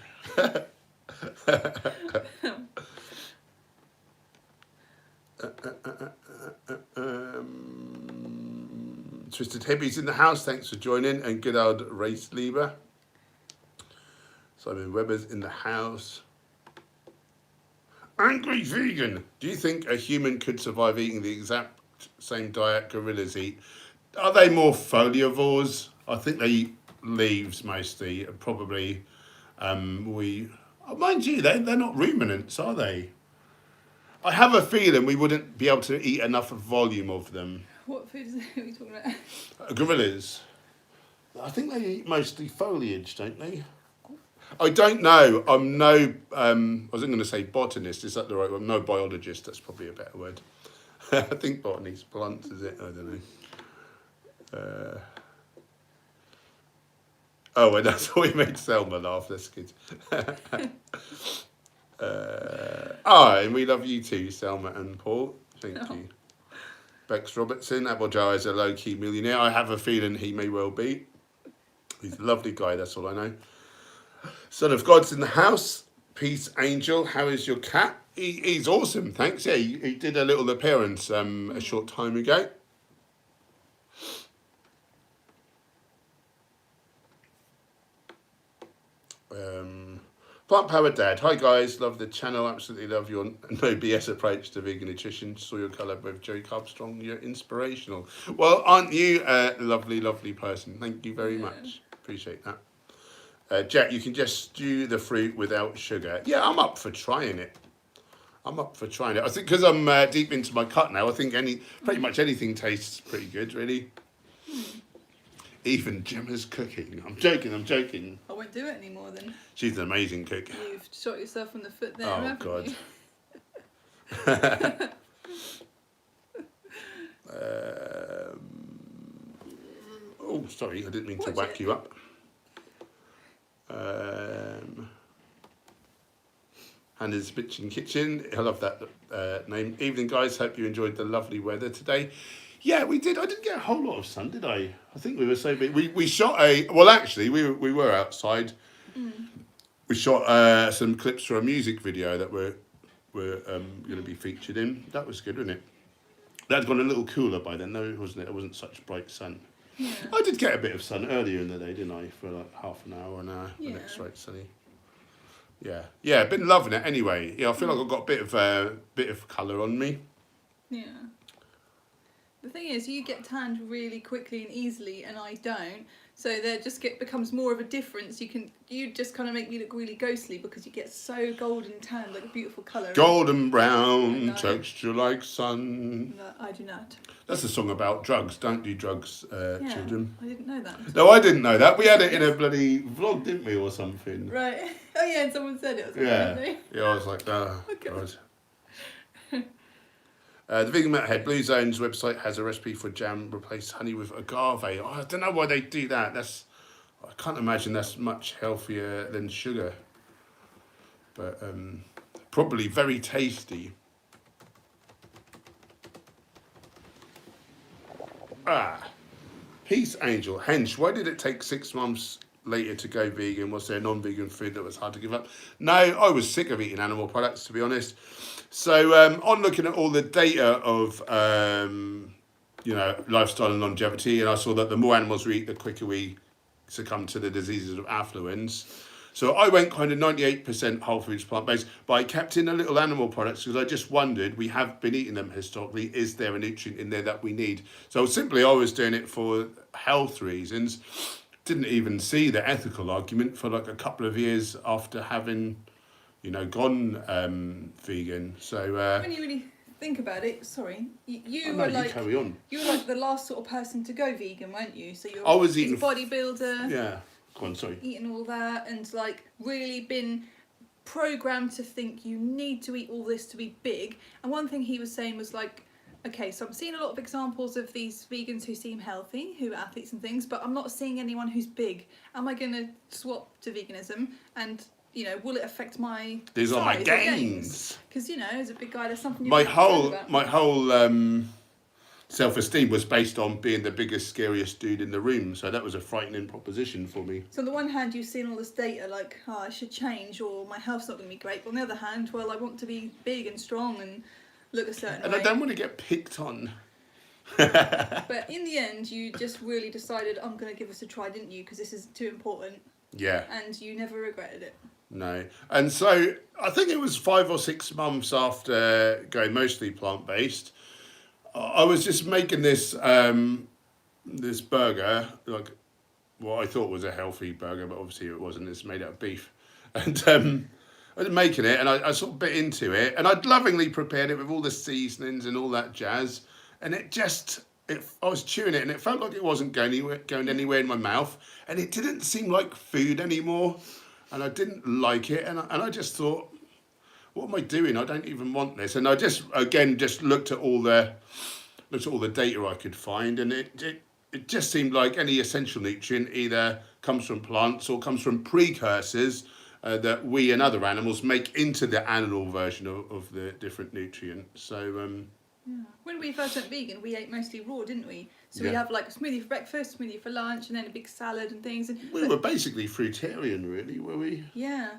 Twisted Hippies in the house, thanks for joining, and good old Race Lieber. Simon Webber's in the house. Angry Vegan. Do you think a human could survive eating the exact same diet gorillas eat? Are they more foliivores? I think they eat leaves mostly. Probably mind you, they're not ruminants, are they? I have a feeling we wouldn't be able to eat enough volume of them. What foods are we talking about? Gorillas. I think they eat mostly foliage, don't they? I don't know. I'm no, I wasn't going to say botanist. Is that the right word? No, biologist. That's probably a better word. I think botany's blunt, is it? I don't know. Oh, and that's how we made Selma laugh. That's good. And we love you too, Selma and Paul. Thank you. Bex Robertson, Apple Jar is a low-key millionaire. I have a feeling he may well be. He's a lovely guy, that's all I know. Son of God's in the house. Peace Angel, how is your cat? He's awesome, thanks. Yeah, he did a little appearance a short time ago. Plant Power Dad, hi guys, love the channel, absolutely love your no BS approach to vegan nutrition. Saw your collab with Joe Carbstrong, you're inspirational. Well, aren't you a lovely, lovely person? Thank you very much, appreciate that. Jack, you can just stew the fruit without sugar. Yeah, I'm up for trying it. I think because I'm deep into my cut now, I think pretty much anything tastes pretty good, really. Even Gemma's cooking. I'm joking. I won't do it anymore then. She's an amazing cook. You've shot yourself in the foot there, haven't God. You? Sorry, I didn't mean to whack you up. Hannah's Bitchin' Kitchen. I love that name. Evening, guys. Hope you enjoyed the lovely weather today. Yeah, we did. I didn't get a whole lot of sun, did I? I think we were so big. We shot actually, we were outside. We shot some clips for a music video that we're going to be featured in. That was good, wasn't it? That had gone a little cooler by then, though, wasn't it? It wasn't such bright sun. Yeah. I did get a bit of sun earlier in the day, didn't I? For like half an hour or an hour when it's right sunny. Yeah, been loving it anyway. Yeah, I feel like I've got a bit of colour on me. Yeah. The thing is, you get tanned really quickly and easily, and I don't. So there just becomes more of a difference. You just kind of make me look really ghostly because you get so golden tanned, like a beautiful colour. Golden brown, texture like sun. No, I do not. That's a song about drugs. Don't do drugs, children. I didn't know that. No, I didn't know that. We had it in a bloody vlog, didn't we, or something? Right. Oh yeah, and someone said it. Yeah, I was like, oh, God. The Vegan Metalhead Blue Zone's website has a recipe for jam. Replace honey with agave. Oh, I don't know why they do that. I can't imagine that's much healthier than sugar. But probably very tasty. Peace Angel. Hench, why did it take 6 months later to go vegan? Was there non-vegan food that was hard to give up? No, I was sick of eating animal products, to be honest. So on looking at all the data of lifestyle and longevity, and I saw that the more animals we eat, the quicker we succumb to the diseases of affluence. So I went kind of 98% whole foods, plant-based, but I kept in a little animal products because I just wondered, we have been eating them historically, is there a nutrient in there that we need? So simply I was doing it for health reasons, didn't even see the ethical argument for like a couple of years after having, gone vegan. So when you really think about it, sorry, you were like, carry on. You were like the last sort of person to go vegan, weren't you? So you're I was eating a bodybuilder. Yeah. Go on, sorry. Eating all that and like really been programmed to think you need to eat all this to be big. And one thing he was saying was like, okay, so I'm seeing a lot of examples of these vegans who seem healthy, who are athletes and things, but I'm not seeing anyone who's big. Am I going to swap to veganism? And will it affect my These are my gains? Because as a big guy, there's something. My whole self-esteem was based on being the biggest, scariest dude in the room, so that was a frightening proposition for me. So on the one hand, you've seen all this data like, I should change, or my health's not going to be great. But on the other hand, well, I want to be big and strong and look a certain way. And I don't want to get picked on. But in the end, you just really decided, I'm going to give this a try, didn't you? Because this is too important. Yeah. And you never regretted it. No. And so I think it was 5 or 6 months after going mostly plant-based, I was just making this this burger, like what I thought was a healthy burger, but obviously it wasn't. It's made out of beef. And I was making it, and I sort of bit into it, and I'd lovingly prepared it with all the seasonings and all that jazz, and I was chewing it, and it felt like it wasn't going anywhere in my mouth, and it didn't seem like food anymore, and I didn't like it, and I just thought, what am I doing? I don't even want this. And I just looked at all the data I could find, and it just seemed like any essential nutrient either comes from plants or comes from precursors that we and other animals make into the animal version of the different nutrients. So when we first went vegan, we ate mostly raw, didn't we? So we have like a smoothie for breakfast, smoothie for lunch, and then a big salad and things. And we were basically fruitarian, really, were we? Yeah.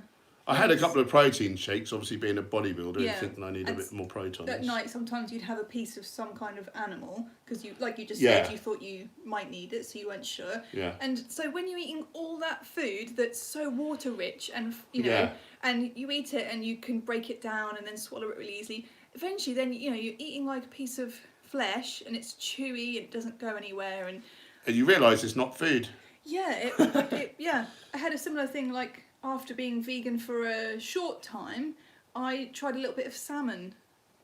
I had a couple of protein shakes, obviously being a bodybuilder, thinking I need a bit more protein. At night, sometimes you'd have a piece of some kind of animal, because like you just said, you thought you might need it, so you weren't sure. Yeah. And so when you're eating all that food that's so water rich, and and you eat it and you can break it down and then swallow it really easily, eventually then you're eating like a piece of flesh and it's chewy and it doesn't go anywhere, and you realise it's not food. Yeah, I had a similar thing like. After being vegan for a short time, I tried a little bit of salmon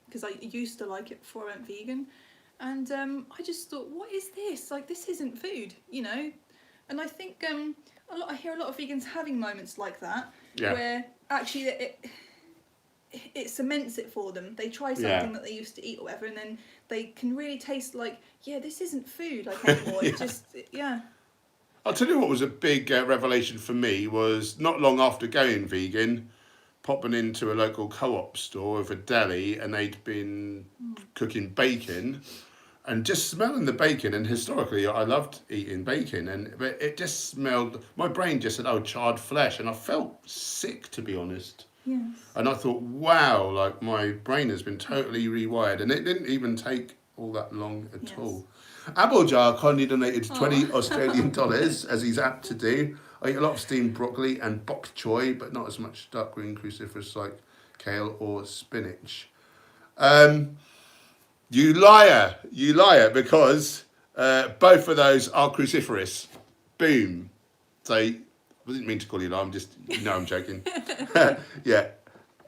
because I used to like it before I went vegan, and I just thought, what is this? Like, this isn't food, And I think I hear a lot of vegans having moments like that where actually it cements it for them. They try something that they used to eat or whatever, and then they can really taste like, this isn't food like anymore. It just I'll tell you what was a big revelation for me was not long after going vegan, popping into a local co-op store with a deli, and they'd been cooking bacon, and just smelling the bacon. And historically, I loved eating bacon, but it just smelled. My brain just said, "Oh, charred flesh," and I felt sick, to be honest. Yes. And I thought, wow, like my brain has been totally rewired, and it didn't even take all that long at all. Abeljar kindly donated 20 Australian dollars, as he's apt to do. I eat a lot of steamed broccoli and bok choy, but not as much dark green cruciferous like kale or spinach. You liar, because both of those are cruciferous. Boom. So, I didn't mean to call you a liar, I'm joking. Yeah.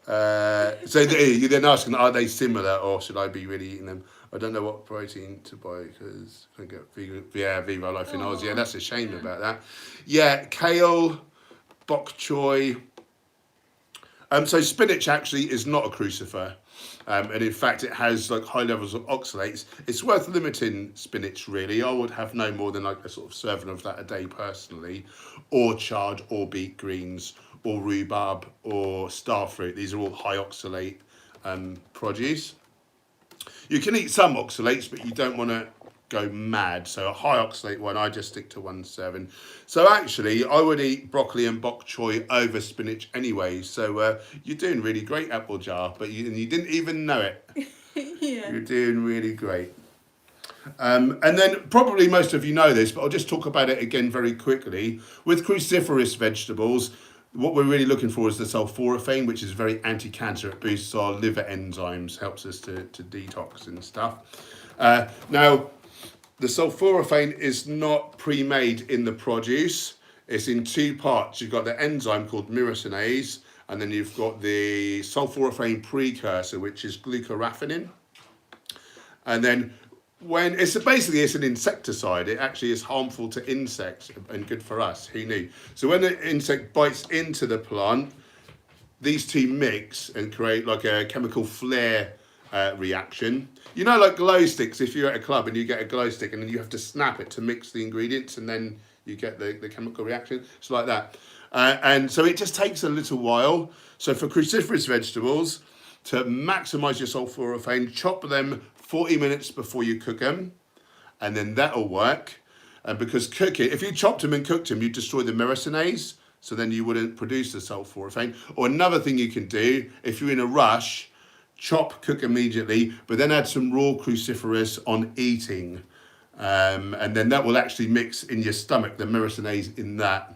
So you're then asking, are they similar, or should I be really eating them? I don't know what protein to buy because I get Viva Life in Oz. Yeah, that's a shame about that. Yeah, kale, bok choy. So spinach actually is not a crucifer. And in fact, it has like high levels of oxalates. It's worth limiting spinach, really. I would have no more than like a sort of serving of that a day personally, or chard, or beet greens, or rhubarb, or starfruit. These are all high oxalate produce. You can eat some oxalates, but you don't want to go mad. So a high oxalate one, I just stick to 1 serving. So actually, I would eat broccoli and bok choy over spinach anyway. So you're doing really great, Abeljar, but you didn't even know it. Yeah. You're doing really great. And then probably most of you know this, but I'll just talk about it again very quickly. With cruciferous vegetables, what we're really looking for is the sulforaphane, which is very anti-cancer. It boosts our liver enzymes, helps us to detox and stuff. Now, the sulforaphane is not pre-made in the produce. It's in two parts. You've got the enzyme called myrosinase, and then you've got the sulforaphane precursor, which is glucoraphanin. And then when it's an insecticide, it actually is harmful to insects and good for us. Who knew? So when the insect bites into the plant, these two mix and create like a chemical flare reaction. You know, like glow sticks. If you're at a club and you get a glow stick and then you have to snap it to mix the ingredients and then you get the chemical reaction. It's like that. And so it just takes a little while. So for cruciferous vegetables, to maximize your sulforaphane, chop them 40 minutes before you cook them, and then that'll work. And because cooking, if you chopped them and cooked them, you destroy the myrosinase, so then you wouldn't produce the sulforaphane. Or another thing you can do, if you're in a rush, chop, cook immediately, but then add some raw cruciferous on eating. And then that will actually mix in your stomach, the myrosinase in that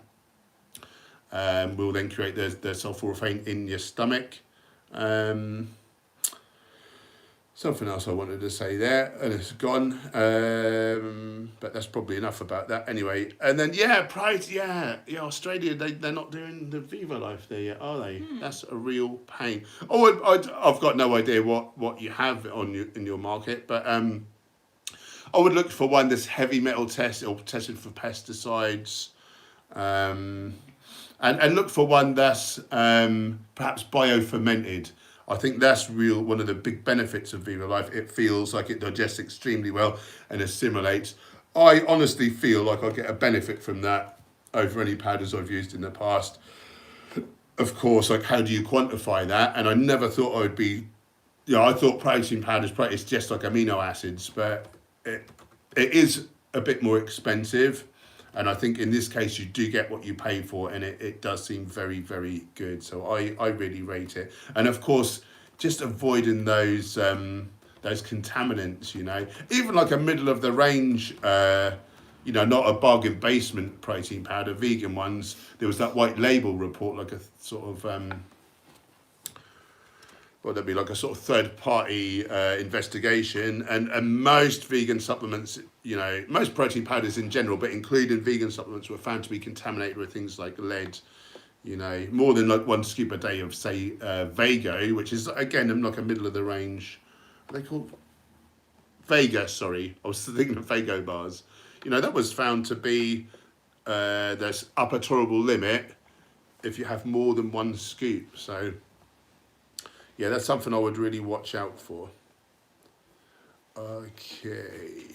will then create the sulforaphane in your stomach. Something else I wanted to say there, and it's gone. But that's probably enough about that anyway. And then Australia, they're not doing the Viva Life there yet, are they? That's a real pain. Oh, I've got no idea what you have in your market, but I would look for one that's heavy metal tested or tested for pesticides, and look for one that's perhaps biofermented. I think that's one of the big benefits of Viva Life. It feels like it digests extremely well and assimilates. I honestly feel like I get a benefit from that over any powders I've used in the past. Of course, like how do you quantify that? And I never thought I would be, I thought protein powders, it's just like amino acids, but it is a bit more expensive. And I think in this case, you do get what you pay for, and it does seem very, very good. So I really rate it. And of course, just avoiding those contaminants, even like a middle of the range, not a bargain basement protein powder, vegan ones. There was that white label report, like a sort of, there'd be like a sort of third-party investigation, and most vegan supplements, most protein powders in general, but including vegan supplements, were found to be contaminated with things like lead, more than like 1 scoop a day of, say, Vago, which is, again, like a middle-of-the-range, what are they called? Vega, sorry. I was thinking of Vago bars. That was found to be there's upper tolerable limit if you have more than 1 scoop, so... yeah, that's something I would really watch out for. Okay.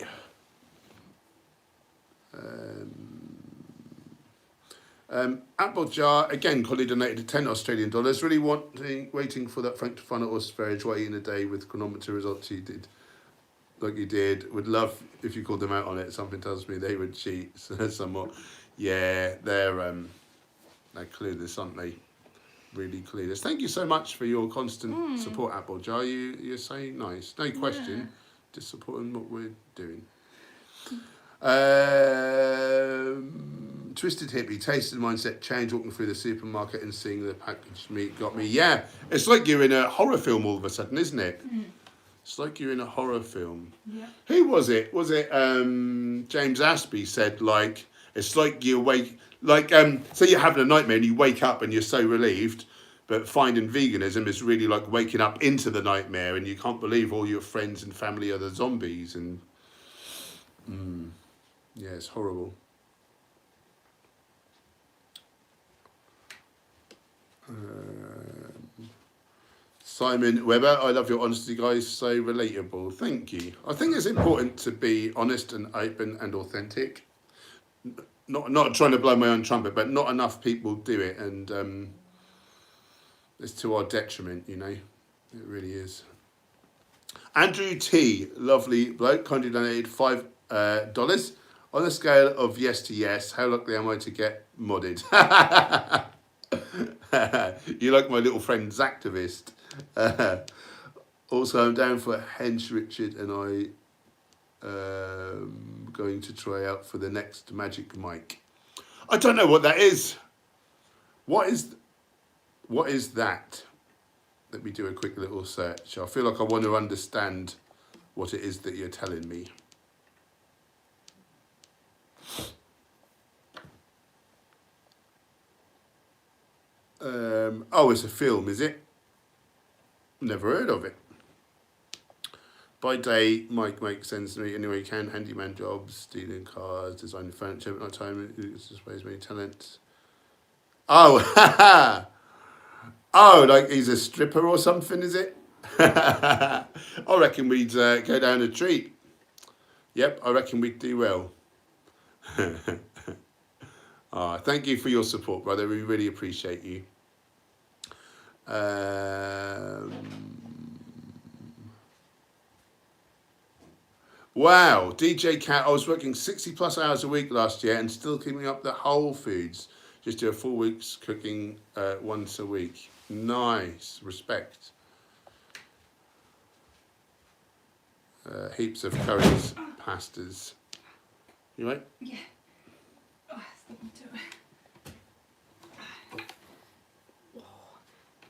Apple jar, again, Collie donated to 10 Australian dollars. Really waiting for that Frank Tofano or Sperridge waiting a day with chronometer results you did. Like you did. Would love if you called them out on it. Something tells me they would cheat somewhat. Yeah, they're clueless, aren't they? Really clueless. Thank you so much for your constant support, Apple Jar. You're so nice. No question. Just supporting what we're doing. Twisted Hippie, tasted mindset change, walking through the supermarket and seeing the packaged meat got me. Yeah, it's like you're in a horror film all of a sudden, isn't it? It's like you're in a horror film. Yeah. Who was it? Was it James Aspey said, like, it's like you wake, like, say you're having a nightmare and you wake up and you're so relieved, but finding veganism is really like waking up into the nightmare and you can't believe all your friends and family are the zombies, and yeah, it's horrible. Simon Webber, I love your honesty, guys. So relatable. Thank you. I think it's important to be honest and open and authentic. Not trying to blow my own trumpet, but not enough people do it, and it's to our detriment, It really is. Andrew T, lovely bloke, kindly donated $5. On a scale of yes to yes, how lucky am I to get modded? You like my little friend's activist. Also, I'm down for Hench, Richard, and I going to try out for the next Magic Mike. I don't know what that is. What is that? Let me do a quick little search. I feel like I want to understand what it is that you're telling me. Oh, it's a film, is it? Never heard of it. By day, Mike makes sense to me anyway he can. Handyman jobs, stealing cars, designing furniture, but not time. He displays many talents. Oh, oh, like he's a stripper or something, is it? I reckon we'd go down a treat. Yep, I reckon we'd do well. Thank you for your support, brother. We really appreciate you. Wow, DJ Cat, I was working 60 plus hours a week last year and still keeping up the whole foods. Just do a full week's cooking once a week. Nice, respect. Heaps of curries, pastas. You right? Yeah. Oh, let me do it.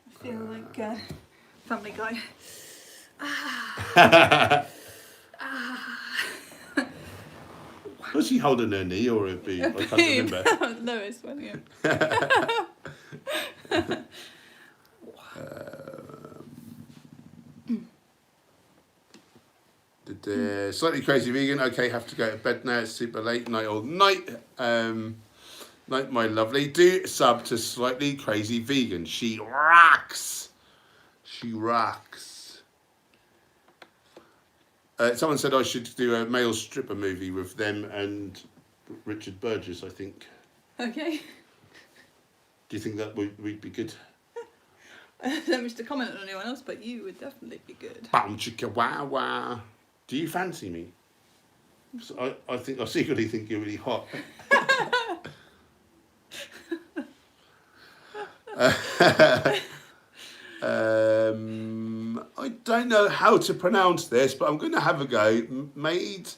I feel like Family Guy. Was she holding her knee or a boob? I can't remember. No, it's funny. Slightly crazy vegan. Okay, have to go to bed now. It's super late. Night old night. Night, my lovely. Do sub to Slightly Crazy Vegan. She rocks. She rocks. Someone said I should do a male stripper movie with them and Richard Burgess, I think. Okay. Do you think that would be good? I don't wish to comment on anyone else, but you would definitely be good. Bam chicka wah wah. Do you fancy me? So I secretly think you're really hot. I don't know how to pronounce this, but I'm going to have a go. Maid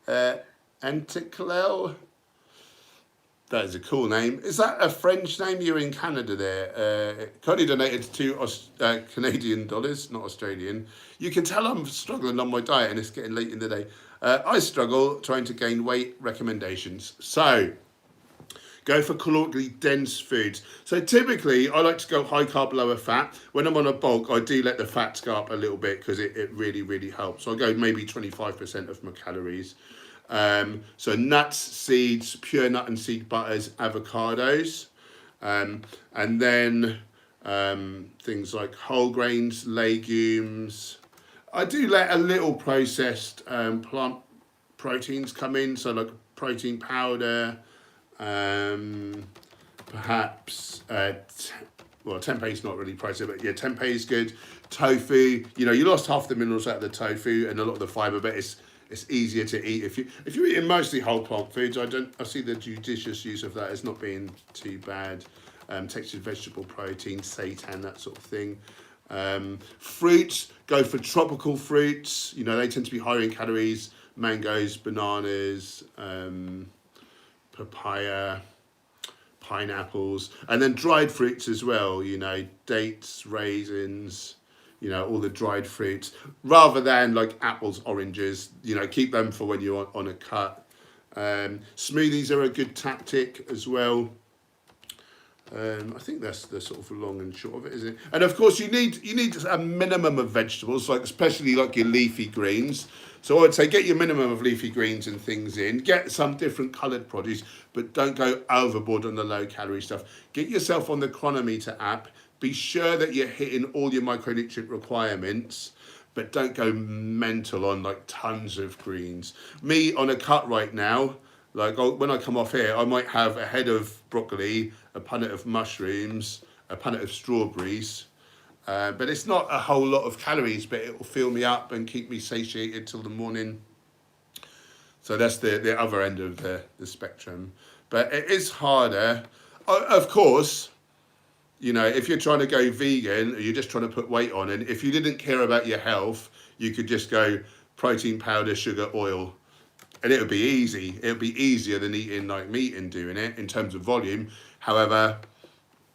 Anticlel. That is a cool name. Is that a French name? You're in Canada there. Cody donated $2 Canadian dollars, not Australian. You can tell I'm struggling on my diet and it's getting late in the day. I struggle trying to gain weight. Recommendations. So, go for calorically dense foods. So typically, I like to go high carb, lower fat. When I'm on a bulk, I do let the fats go up a little bit because it really, really helps. So I go maybe 25% of my calories. So nuts, seeds, pure nut and seed butters, avocados, and then things like whole grains, legumes. I do let a little processed plant proteins come in, so like protein powder, perhaps well, tempeh is not really processed, but yeah, tempeh is good. Tofu, you know, you lost half the minerals out of the tofu and a lot of the fibre, but it's easier to eat if you're eating mostly whole plant foods. I see the judicious use of that as not being too bad. Textured vegetable protein, seitan, that sort of thing. Fruits, go for tropical fruits. You know, they tend to be higher in calories. Mangoes, bananas, papaya, pineapples, and then dried fruits as well. You know, dates, raisins. You know, all the dried fruits, rather than like apples, oranges. You know, keep them for when you're on a cut. Smoothies are a good tactic as well. I think that's the sort of long and short of it, isn't it? And of course, you need a minimum of vegetables, like especially like your leafy greens. So I'd say get your minimum of leafy greens and things in. Get some different coloured produce, but don't go overboard on the low calorie stuff. Get yourself on the Chronometer app. Be sure that you're hitting all your micronutrient requirements, but don't go mental on like tons of greens. Me on a cut right now, like when I come off here, I might have a head of broccoli, a punnet of mushrooms, a punnet of strawberries, but it's not a whole lot of calories, but it will fill me up and keep me satiated till the morning. So that's the other end of the spectrum. But it is harder. Of course, you know, if you're trying to go vegan or you're just trying to put weight on, and if you didn't care about your health, you could just go protein powder, sugar, oil, and it would be easy. It would be easier than eating like meat and doing it in terms of volume. However,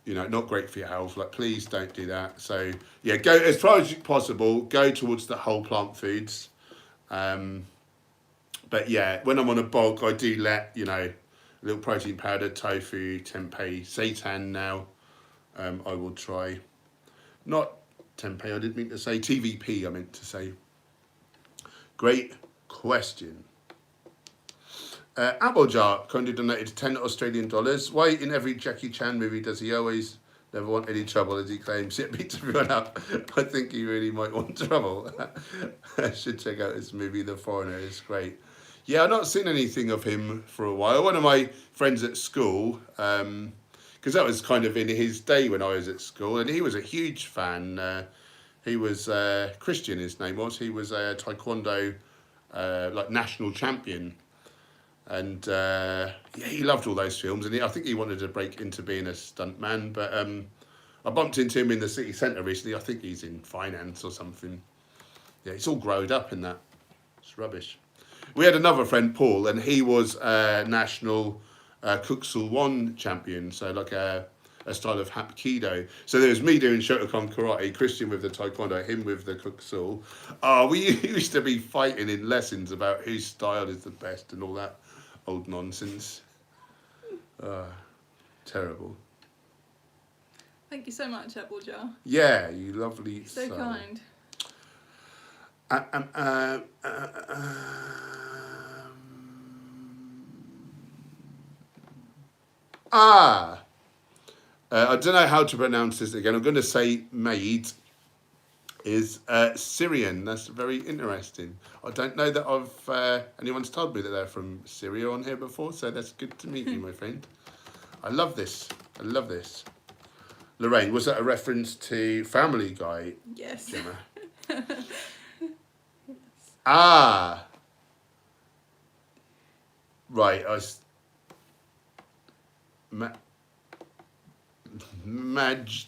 you know, not great for your health. Like, please don't do that. So yeah, go as far as possible. Go towards the whole plant foods. But yeah, when I'm on a bulk, I do let, you know, a little protein powder, tofu, tempeh, seitan now. I will try. Not tempeh, I didn't mean to say. TVP, I meant to say. Great question. Applejar kindly donated 10 Australian dollars. Why in every Jackie Chan movie does he always never want any trouble, as he claims? It beats everyone up. I think he really might want trouble. I should check out this movie, The Foreigner. It's great. Yeah, I've not seen anything of him for a while. One of my friends at school, because that was kind of in his day when I was at school, and he was a huge fan. He was Christian, his name was. He was a taekwondo like national champion. And yeah, he loved all those films, and I think he wanted to break into being a stuntman. But I bumped into him in the city centre recently. I think he's in finance or something. Yeah, he's all growed up in that. It's rubbish. We had another friend, Paul, and he was a national Kuksul One champion, so like a style of Hapkido. So there was me doing Shotokan karate, Christian with the taekwondo, him with the Kuksul. Oh, we used to be fighting in lessons about whose style is the best and all that old nonsense. Terrible. Thank you so much, Applejar. Yeah, you lovely So soul. kind. I don't know how to pronounce this again. I'm going to say maid is Syrian. That's very interesting. I don't know that anyone's told me that they're from Syria on here before, so that's good to meet you, my friend. I love this. I love this. Lorraine, was that a reference to Family Guy? Yes. Gemma? Right.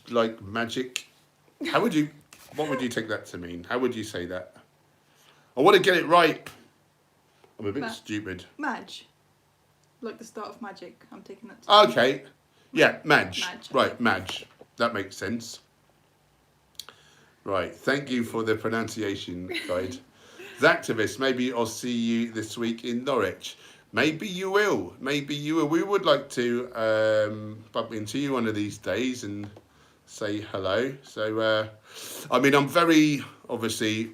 Like magic. What would you take that to mean? How would you say that? I want to get it right. I'm a bit stupid. Madge. Like the start of magic. I'm taking that to Okay. Yeah, Madge. Madge. Right, Madge. That makes sense. Right. Thank you for the pronunciation guide. Zactivist, maybe I'll see you this week in Norwich. Maybe you will. Maybe you will. We would like to bump into you one of these days and say hello. So, I mean, I'm very, obviously,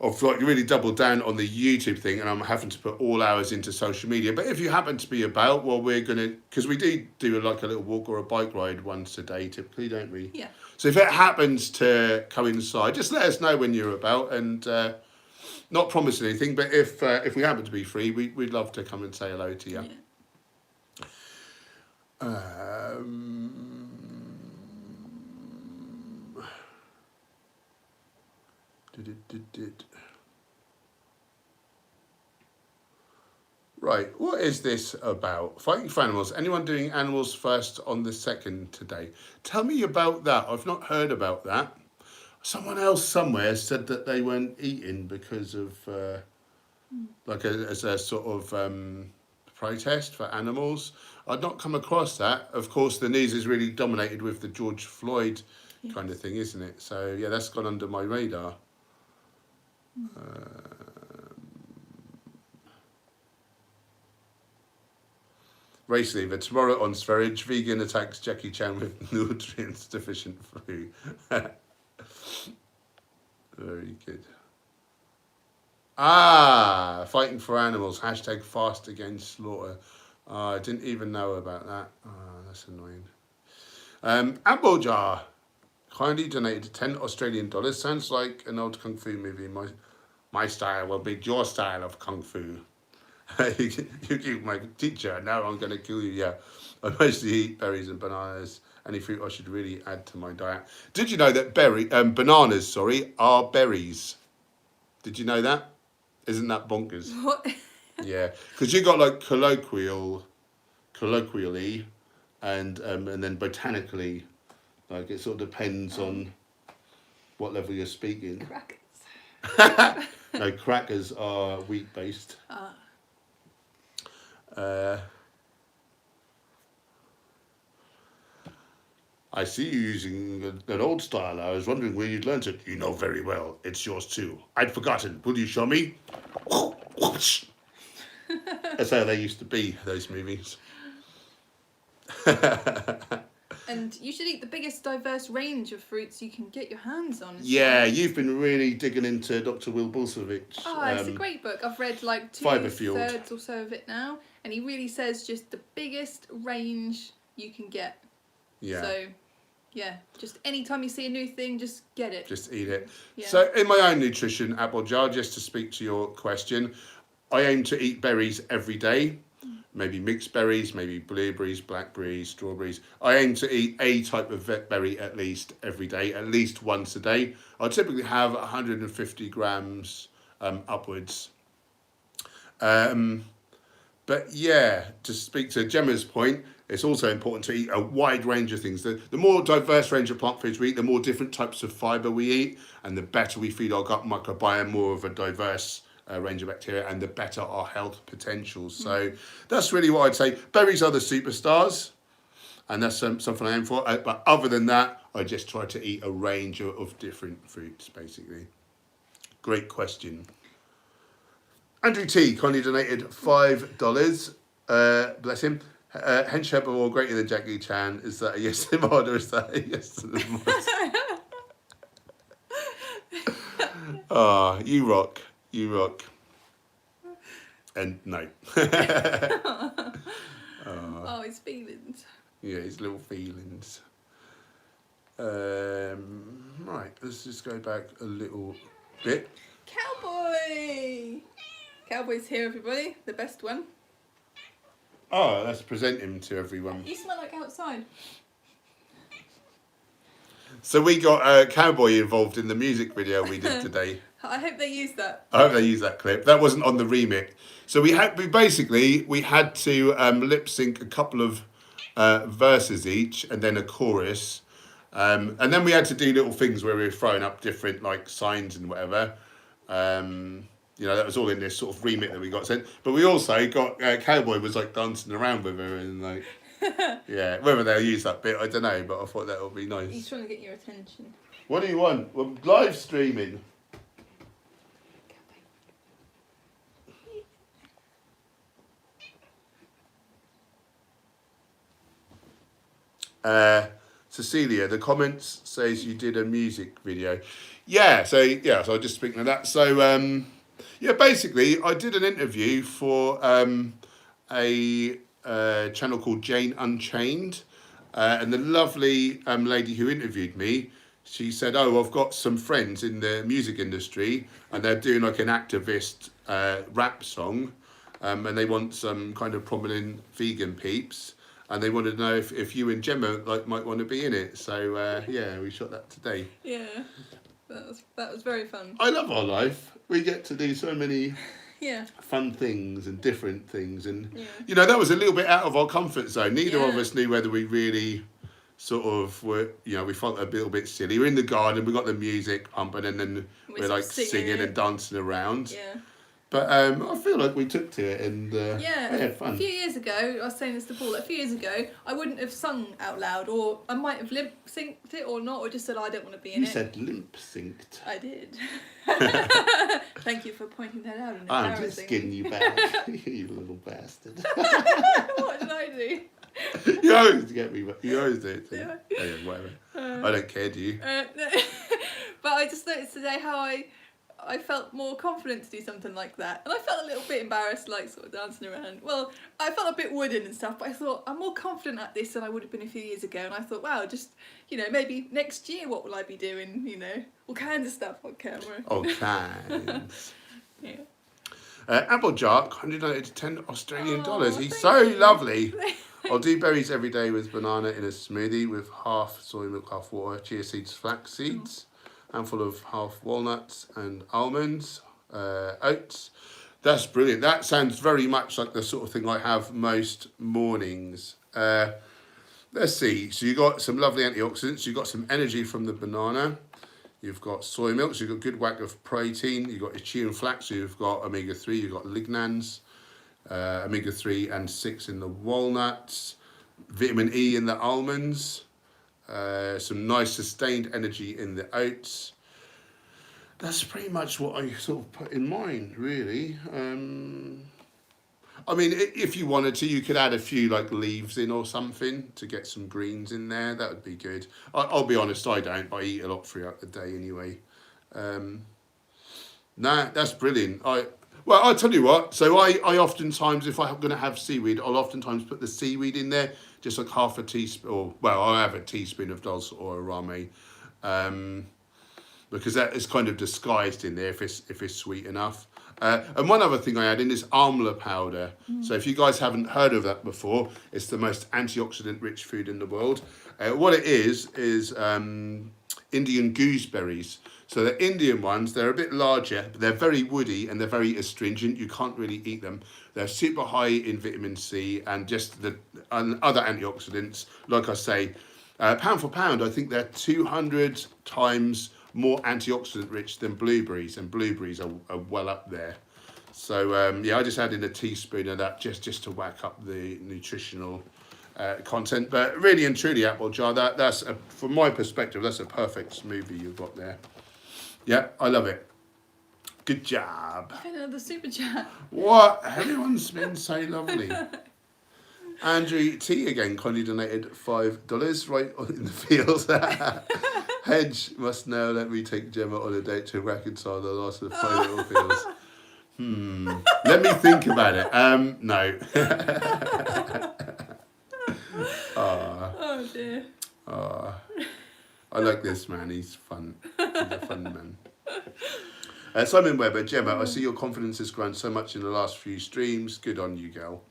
I've like really doubled down on the YouTube thing, and I'm having to put all hours into social media. But if you happen to be about, well, we're going to, because we do like a little walk or a bike ride once a day typically, don't we? Yeah. So if it happens to coincide, just let us know when you're about, and not promise anything, but if we happen to be free, we'd love to come and say hello to you. Yeah. Right, what is this about? Fighting for animals. Anyone doing animals first on the second today? Tell me about that. I've not heard about that. Someone else somewhere said that they weren't eating because of as a sort of protest for animals. I'd not come across that. Of course, the news is really dominated with the George Floyd kind of thing, isn't it? So yeah, that's gone under my radar. Race leaver. Tomorrow on Sverige, vegan attacks Jackie Chan with nutrients deficient food. Very good. Fighting for animals. Hashtag fast against slaughter. I didn't even know about that. That's annoying. Applejar kindly donated 10 Australian dollars. Sounds like an old kung fu movie. My style will be your style of kung fu. You keep my teacher. Now I'm going to kill you. Yeah, I mostly eat berries and bananas. Any fruit I should really add to my diet. Did you know that bananas, are berries? Did you know that? Isn't that bonkers? What? Yeah, because you got like colloquially, and then botanically, like it sort of depends on what level you're speaking. Crackers. No, crackers are wheat based. I see you using an old style. I was wondering where you'd learnt it. You know very well. It's yours too. I'd forgotten. Will you show me? That's how they used to be, those movies. And you should eat the biggest diverse range of fruits you can get your hands on. Yeah, you've been really digging into Dr. Will Bulsiewicz. Oh, it's a great book. I've read like 2/3 or so of it now. And he really says just the biggest range you can get. Yeah. So, yeah, just anytime you see a new thing, just get it. Just eat it. Yeah. So in my own nutrition apple jar, just to speak to your question, I aim to eat berries every day. Maybe mixed berries, maybe blueberries, blackberries, strawberries. I aim to eat a type of berry at least every day, at least once a day. I typically have 150 grams upwards. But yeah, to speak to Gemma's point, it's also important to eat a wide range of things. The more diverse range of plant foods we eat, the more different types of fibre we eat, and the better we feed our gut microbiome, more of a diverse range of bacteria, and the better our health potential. So that's really what I'd say. Berries are the superstars, and that's something I aim for. But other than that, I just try to eat a range of different fruits, basically. Great question. Andrew T kindly donated $5. Bless him. Hench Herbivore greater than Jackie Chan. Is that a yes to the mod, or is that a yes to the mod? Ah, you rock. You rock. And no. Oh, his feelings. Yeah, his little feelings. Right, let's just go back a little bit. Cowboy! Cowboy's here, everybody. The best one. Oh, let's present him to everyone. You smell like outside. So we got Cowboy involved in the music video we did today. I hope they use that. I hope they use that clip. That wasn't on the remit. So we had to lip sync a couple of verses each, and then a chorus, and then we had to do little things where we were throwing up different like signs and whatever. That was all in this sort of remit that we got sent. But we also got Cowboy was like dancing around with her and like. Yeah, whether they'll use that bit, I don't know, but I thought that would be nice. He's trying to get your attention. What do you want? We're live streaming. Cecilia, the comments says you did a music video. So I'll just speak to that. So, basically, I did an interview for a channel called Jane Unchained, and the lovely lady who interviewed me, she said, I've got some friends in the music industry and they're doing like an activist rap song, and they want some kind of prominent vegan peeps, and they wanted to know if you and Gemma might want to be in it. So we shot that today. Yeah, that was very fun. I love our life. We get to do so many fun things and different things, and that was a little bit out of our comfort zone. Neither of us knew whether we really sort of were, we felt a little bit silly. We're in the garden, we got the music pumping, and then we're like singing and dancing around. But I feel like we took to it, and we had fun. A few years ago, I was saying this to Paul, a few years ago, I wouldn't have sung out loud, or I might have lip-synced it or not, or just said, I don't want to be in it. You said limp-synced. I did. Thank you for pointing that out. I'm just getting you back, you little bastard. What did I do? You always get me, you always do it. Yeah. Whatever. I don't care, do you? But I just noticed today how I felt more confident to do something like that, and I felt a little bit embarrassed, like sort of dancing around. Well, I felt a bit wooden and stuff, but I thought I'm more confident at this than I would have been a few years ago. And I thought, wow, just maybe next year, what will I be doing? All kinds of stuff on camera. All kinds. Applejack, 110 Australian dollars. He's so lovely. I'll do berries every day with banana in a smoothie with half soy milk, half water, chia seeds, flax seeds, handful of half walnuts and almonds, oats. That's brilliant. That sounds very much like the sort of thing I have most mornings. Let's see. So you've got some lovely antioxidants. You've got some energy from the banana. You've got soy milk, so you've got a good whack of protein. You've got your chia and flax, so you've got omega-3, you've got lignans, omega-3 and 6 in the walnuts, vitamin E in the almonds, some nice sustained energy in the oats. That's pretty much what I sort of put in mind, really. I mean, if you wanted to, you could add a few like leaves in or something to get some greens in there. That would be good. I'll be honest, I don't, but I eat a lot throughout the day anyway. Nah, that's brilliant. Well, I'll tell you what. So I oftentimes, if I'm going to have seaweed, I'll oftentimes put the seaweed in there, just like half a teaspoon, or well, I'll have a teaspoon of dulse or arame, because that is kind of disguised in there if it's sweet enough. And one other thing I add in is amla powder. So if you guys haven't heard of that before, it's the most antioxidant rich food in the world. What it is Indian gooseberries. So the Indian ones, they're a bit larger, but they're very woody and they're very astringent. You can't really eat them. They're super high in vitamin C and just the other antioxidants. Like I say, pound for pound, I think they're 200 times more antioxidant rich than blueberries, and blueberries are well up there. So yeah, I just add in a teaspoon of that just to whack up the nutritional content. But really and truly, Apple Jar, that's from my perspective, that's a perfect smoothie you've got there. Yeah, I love it. Good job. Another super chat. What? Everyone's been so lovely. Andrew T again kindly donated $5 right in the field. Hench must now let me take Gemma on a date to reconcile the loss of 5 little fields. Let me think about it. No. Oh dear. I like this man. He's fun. He's a fun man. Simon Webber, Gemma, I see your confidence has grown so much in the last few streams. Good on you, girl.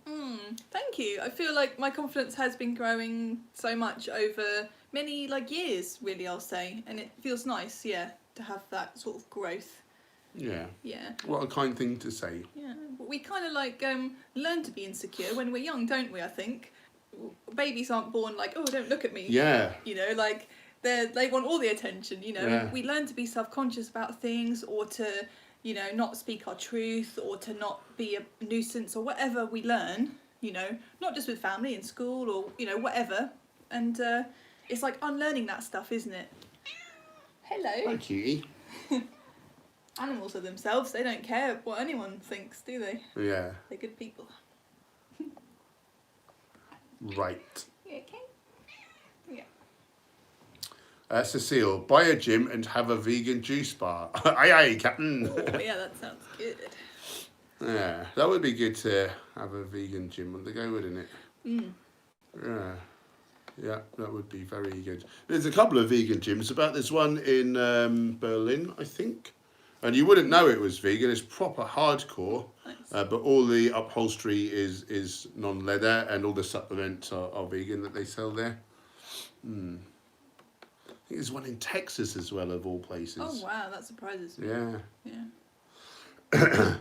Thank you. I feel like my confidence has been growing so much over many years, really, I'll say, and it feels nice, yeah, to have that sort of growth. Yeah. Yeah. What a kind thing to say. Yeah. We kind of learn to be insecure when we're young, don't we? I think babies aren't born like, oh, don't look at me. Yeah. You know, like they want all the attention. You know, yeah. We learn to be self-conscious about things, or to, you know, not speak our truth, or to not be a nuisance, or whatever we learn. You know, not just with family in school, or you know, whatever. And it's like unlearning that stuff, isn't it? Hello. Hi, cutie. Animals are themselves. They don't care what anyone thinks, do they? Yeah. They're good people. Right. You okay? Yeah. Cecile, buy a gym and have a vegan juice bar. Aye, aye, Captain. Oh, yeah, that sounds good. Yeah, that would be good to have a vegan gym on the go, wouldn't it? Yeah, that would be very good. There's a couple of vegan gyms. There's one in Berlin, I think. And you wouldn't know it was vegan. It's proper hardcore. Nice. But all the upholstery is non-leather and all the supplements are vegan that they sell there. I think there's one in Texas as well, of all places. Oh, wow, that surprises me. Yeah. Yeah.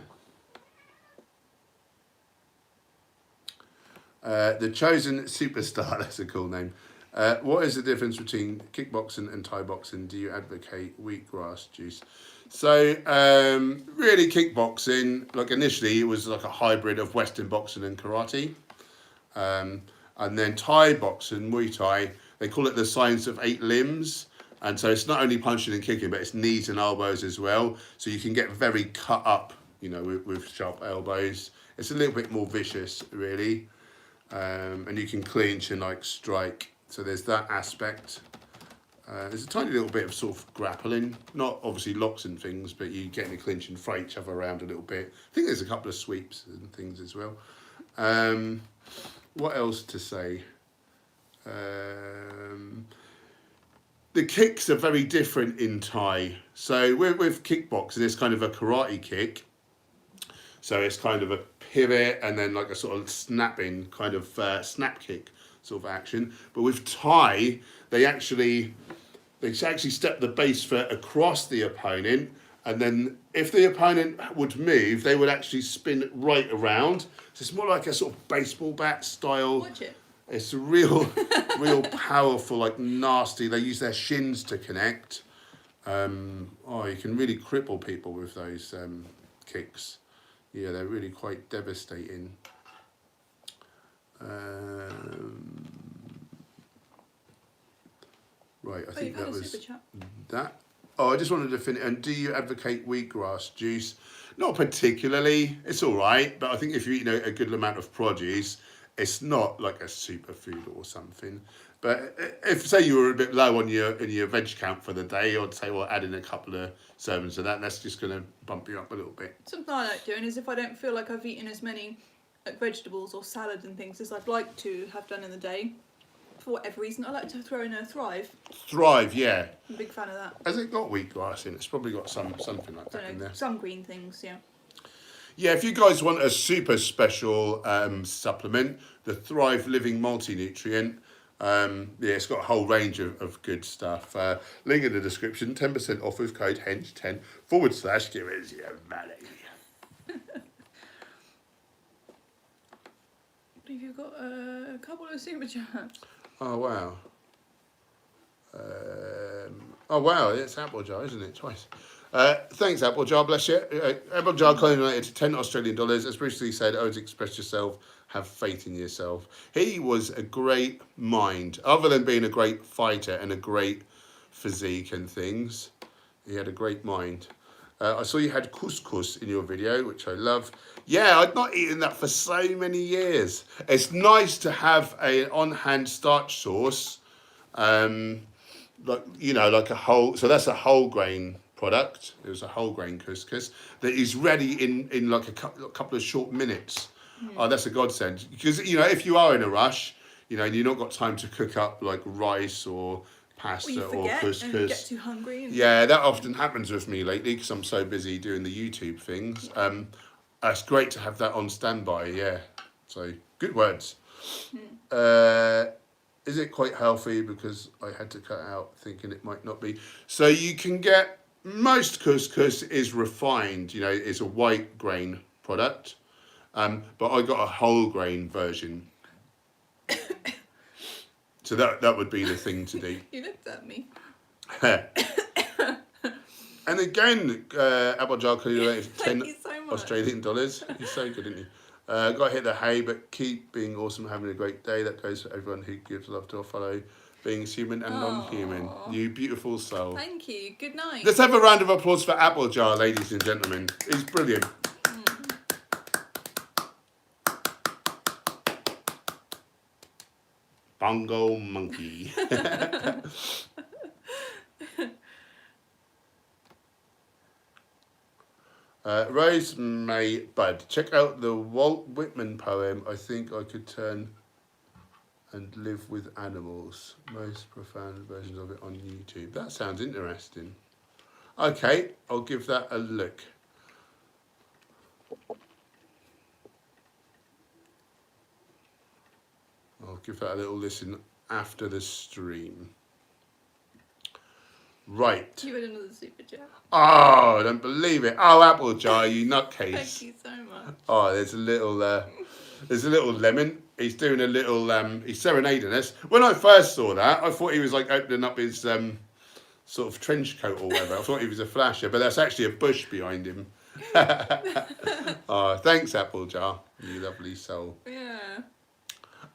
The Chosen Superstar, that's a cool name. What is the difference between kickboxing and Thai boxing? Do you advocate wheatgrass juice? So, really kickboxing, like initially it was like a hybrid of Western boxing and karate. And then Thai boxing, Muay Thai, they call it the science of 8 limbs. And so it's not only punching and kicking, but it's knees and elbows as well. So you can get very cut up, you know, with sharp elbows. It's a little bit more vicious, really. And you can clinch and strike. So there's that aspect. There's a tiny little bit of sort of grappling, not obviously locks and things, but you get in a clinch and throw each other around a little bit. I think there's a couple of sweeps and things as well. What else to say? The kicks are very different in Thai. So with kickboxing, it's kind of a karate kick. So it's kind of a pivot and then like a sort of snapping kind of snap kick sort of action. But with Thai, they actually step the base foot across the opponent, and then if the opponent would move, they would actually spin right around. So it's more like a sort of baseball bat style. Watch it. It's a real powerful, nasty. They use their shins to connect. You can really cripple people with those kicks. Yeah, they're really quite devastating. Right, I think that was super chat. that. Oh, I just wanted to finish. And do you advocate wheatgrass juice? Not particularly. It's all right, but I think if you eat a good amount of produce, it's not like a superfood or something. But if say you were a bit low on your veg count for the day, I'd say well add in a couple of servings of that. And that's just going to bump you up a little bit. Something I like doing is if I don't feel like I've eaten as many like vegetables or salad and things as I'd like to have done in the day, for whatever reason, I like to throw in a Thrive. Thrive, yeah. I'm a big fan of that. Has it got wheatgrass in? It's probably got something like that in there. Some green things, yeah. Yeah, if you guys want a super special supplement, the Thrive Living Multi-Nutrient, yeah, it's got a whole range of good stuff. Link in the description, 10% off with code HENCH10 / give us your money. I believe you've got a couple of super chats. Oh, wow. Oh, wow, it's Applejar, isn't it? Twice. Thanks, Applejar, bless you. Applejar donated to $10 Australian. As Bruce Lee said, always express yourself, have faith in yourself. He was a great mind. Other than being a great fighter and a great physique and things, he had a great mind. I saw you had couscous in your video, which I love. Yeah, I'd not eaten that for so many years. It's nice to have an on-hand starch source, like like a whole. So that's a whole grain product. It was a whole grain couscous that is ready in like a couple of short minutes. Oh, that's a godsend. Because if you are in a rush, and you've not got time to cook up like rice or pasta or couscous. And you get too hungry. Yeah, that often happens with me lately because I'm so busy doing the YouTube things. It's great to have that on standby. Yeah, so good words. Is it quite healthy? Because I had to cut out thinking it might not be. So you can get most couscous is refined. It's a white grain product, but I got a whole grain version. So that would be the thing to do. You looked at me. And again, Applejar donated $10 so Australian. You're so good, isn't you? Got to hit the hay, but keep being awesome, having a great day. That goes for everyone who gives love to our fellow beings, human and non-human. You beautiful soul. Thank you. Good night. Let's have a round of applause for Applejar, ladies and gentlemen. He's brilliant. Bongo monkey. Rose May Bud. Check out the Walt Whitman poem, I Think I Could Turn and Live with Animals. Most profound versions of it on YouTube. That sounds interesting. Okay, I'll give that a look. I'll give that a little listen after the stream. Right. You had another super chat. Oh, I don't believe it. Oh, Applejar, you nutcase. Thank you so much. Oh, there's a little lemon. He's doing a little, he's serenading us. When I first saw that, I thought he was like opening up his sort of trench coat or whatever. I thought he was a flasher, but that's actually a bush behind him. Oh, thanks, Applejar, you lovely soul. Yeah.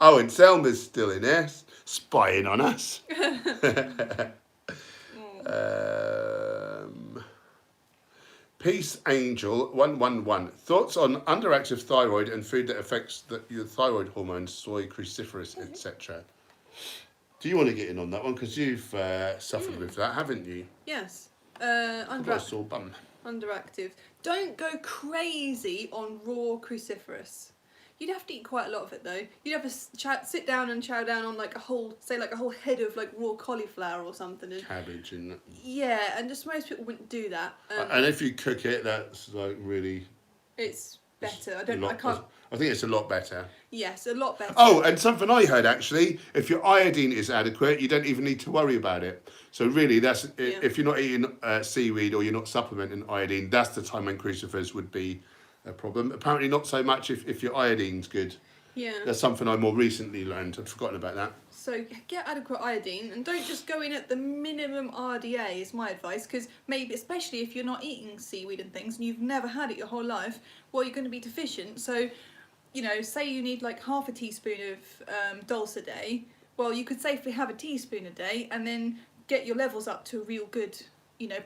Oh, and Selma's still in there, spying on us. Peace Angel 111. Thoughts on underactive thyroid and food that affects your thyroid hormones, soy, cruciferous, etc. Do you want to get in on that one? Because you've suffered with that, haven't you? Yes. I've got a sore bum. Underactive. Don't go crazy on raw cruciferous. You'd have to eat quite a lot of it though. You'd have to sit down and chow down on like a whole head of like raw cauliflower or something. And, cabbage and that. Yeah, and just most people wouldn't do that. And if you cook it, that's like really. It's better. I think it's a lot better. Yes, a lot better. Oh, and something I heard actually, if your iodine is adequate, you don't even need to worry about it. So really, if you're not eating seaweed or you're not supplementing iodine, that's the time when crucifers would be a problem. Apparently not so much if your iodine's good. Yeah. That's something I more recently learned. I'd forgotten about that. So get adequate iodine and don't just go in at the minimum RDA is my advice, because maybe, especially if you're not eating seaweed and things and you've never had it your whole life, well, you're going to be deficient. So, say you need like half a teaspoon of dulse a day, well, you could safely have a teaspoon a day and then get your levels up to a real good,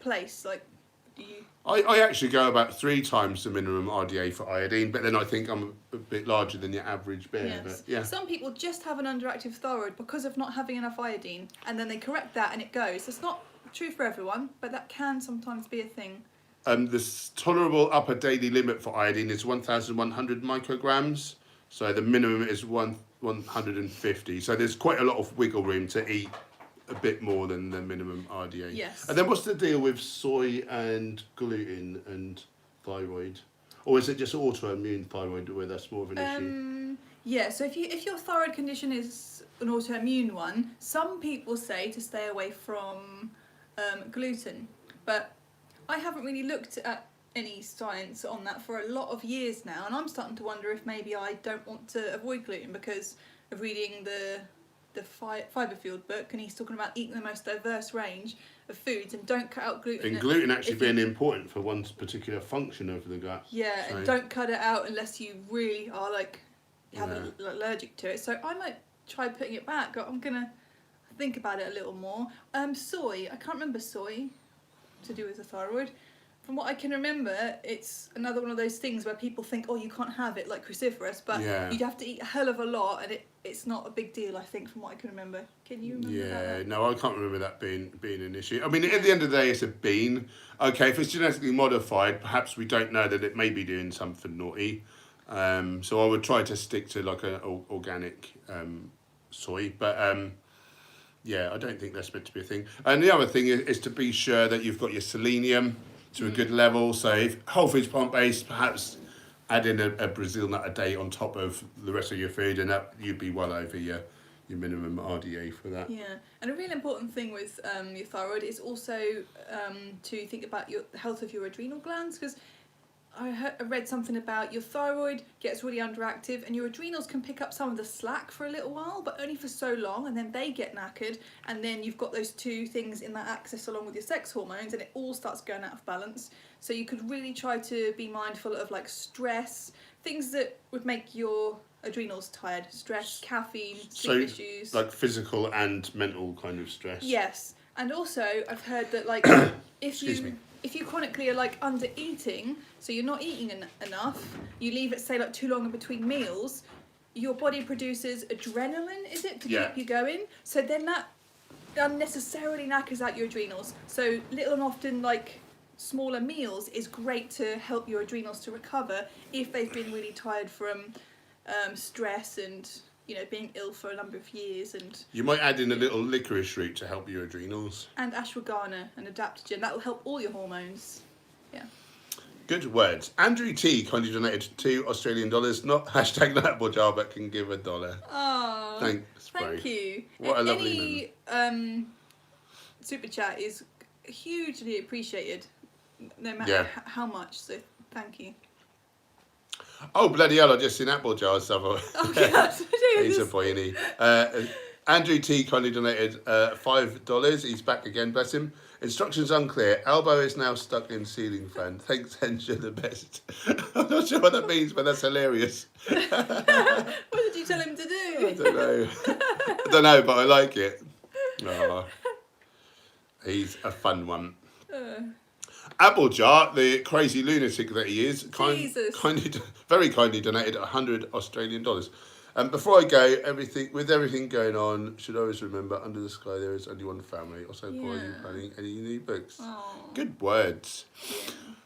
place? Like, do you? I actually go about 3 times the minimum RDA for iodine, but then I think I'm a bit larger than your average bear. Yes. But yeah. Some people just have an underactive thyroid because of not having enough iodine, and then they correct that and it goes. It's not true for everyone, but that can sometimes be a thing. The tolerable upper daily limit for iodine is 1,100 micrograms. So the minimum is 150. So there's quite a lot of wiggle room to eat a bit more than the minimum RDA. Yes. And then what's the deal with soy and gluten and thyroid? Or is it just autoimmune thyroid where that's more of an issue? Yeah, so if your thyroid condition is an autoimmune one, some people say to stay away from gluten. But I haven't really looked at any science on that for a lot of years now, and I'm starting to wonder if maybe I don't want to avoid gluten because of reading the Fibre Field book, and he's talking about eating the most diverse range of foods and don't cut out gluten. And gluten actually being important for one's particular function of the gut. Yeah, so. And don't cut it out unless you really are allergic to it. So I might try putting it back. I'm gonna think about it a little more. Soy, I can't remember soy to do with the thyroid. From what I can remember, it's another one of those things where people think, oh, you can't have it, like cruciferous, but you'd have to eat a hell of a lot, and it's not a big deal, I think, from what I can remember. Can you remember that? Yeah, no, I can't remember that being an issue. I mean, at the end of the day, it's a bean. Okay, if it's genetically modified, perhaps we don't know that it may be doing something naughty. So I would try to stick to like an organic soy, but yeah, I don't think that's meant to be a thing. And the other thing is to be sure that you've got your selenium to a good level. So if whole foods plant-based, perhaps add in a Brazil nut a day on top of the rest of your food, and that you'd be well over your minimum RDA for that. Yeah, and a really important thing with your thyroid is also to think about the health of your adrenal glands, because I read something about your thyroid gets really underactive and your adrenals can pick up some of the slack for a little while, but only for so long, and then they get knackered, and then you've got those two things in that axis along with your sex hormones, and it all starts going out of balance. So you could really try to be mindful of like stress, things that would make your adrenals tired. Stress, caffeine, sleep issues. Like physical and mental kind of stress. Yes, and also I've heard that like if you chronically are like under eating, so you're not eating enough, you leave it say like too long in between meals, your body produces adrenaline, is it, to keep you going? So then that unnecessarily knackers out your adrenals. So little and often like smaller meals is great to help your adrenals to recover if they've been really tired from stress and being ill for a number of years. And you might add in a little licorice root to help your adrenals. And ashwagandha and adaptogen. That will help all your hormones. Yeah. Good words. Andrew T kindly donated $2 Australian, not hashtag Apple jar, but can give $1. Oh, thanks, bro. Thank you. What a lovely man. Super chat is hugely appreciated, no matter how much. So thank you. Oh, bloody hell, I just seen Apple jars. Oh, God. He's a boy, isn't he? Andrew T kindly donated $5. He's back again, bless him. Instructions unclear. Elbow is now stuck in ceiling fan. Thanks, Hench, you're the best. I'm not sure what that means, but that's hilarious. What did you tell him to do? I don't know. I don't know, but I like it. Oh, he's a fun one. Applejar, the crazy lunatic that he is, very kindly donated $100 Australian. And before I go, with everything going on, should always remember, under the sky there is only one family. Also, Paul, are you planning any new books? Aww. Good words.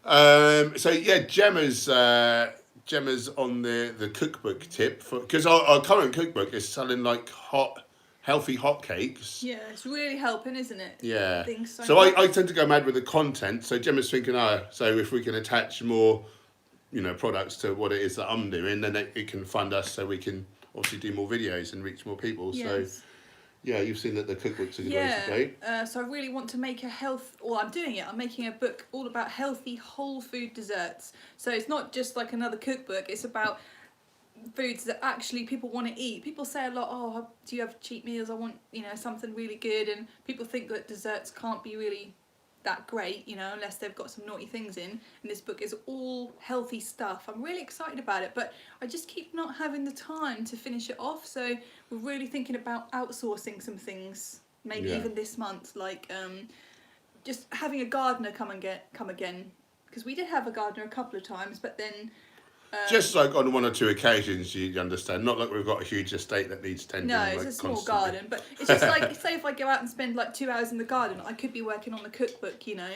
Yeah. Gemma's on the cookbook tip, because our current cookbook is selling like healthy hotcakes. Yeah, it's really helping, isn't it? Yeah. So I tend to go mad with the content. So Gemma's thinking, so if we can attach more, products to what it is that I'm doing, then it can fund us so we can obviously do more videos and reach more people. Yes. So yeah, you've seen that the cookbook's a good way to go. So I really want to make I'm doing it. I'm making a book all about healthy whole food desserts. So it's not just like another cookbook. It's about foods that actually people want to eat. People say a lot, do you have cheat meals? I want, something really good. And people think that desserts can't be really that great, unless they've got some naughty things in. And this book is all healthy stuff. I'm really excited about it, but I just keep not having the time to finish it off. So we're really thinking about outsourcing some things maybe even this month, like just having a gardener come again, because we did have a gardener a couple of times, but then just like on 1 or 2 occasions, you understand. Not like we've got a huge estate that needs tending. No, it's like, a small constantly. garden, but it's just like, say if I go out and spend like 2 hours in the garden, I could be working on the cookbook, you know.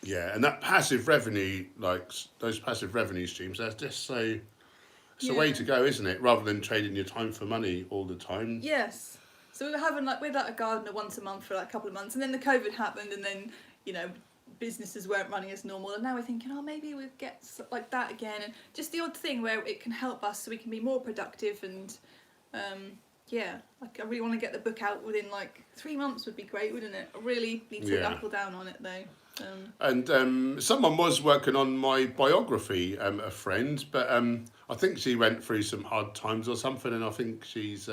Yeah, and that passive revenue, like those passive revenue streams, that's just so. It's the way to go, isn't it? Rather than trading your time for money all the time. Yes. So we were having we had a gardener once a month for like a couple of months, and then the COVID happened, and then, you know, businesses weren't running as normal, and now we're thinking, oh, maybe we'll get like that again, and just the odd thing where it can help us so we can be more productive. And like I really want to get the book out within like 3 months would be great, wouldn't it? I really need to knuckle down on it though. And someone was working on my biography, a friend, but I think she went through some hard times or something, and I think she's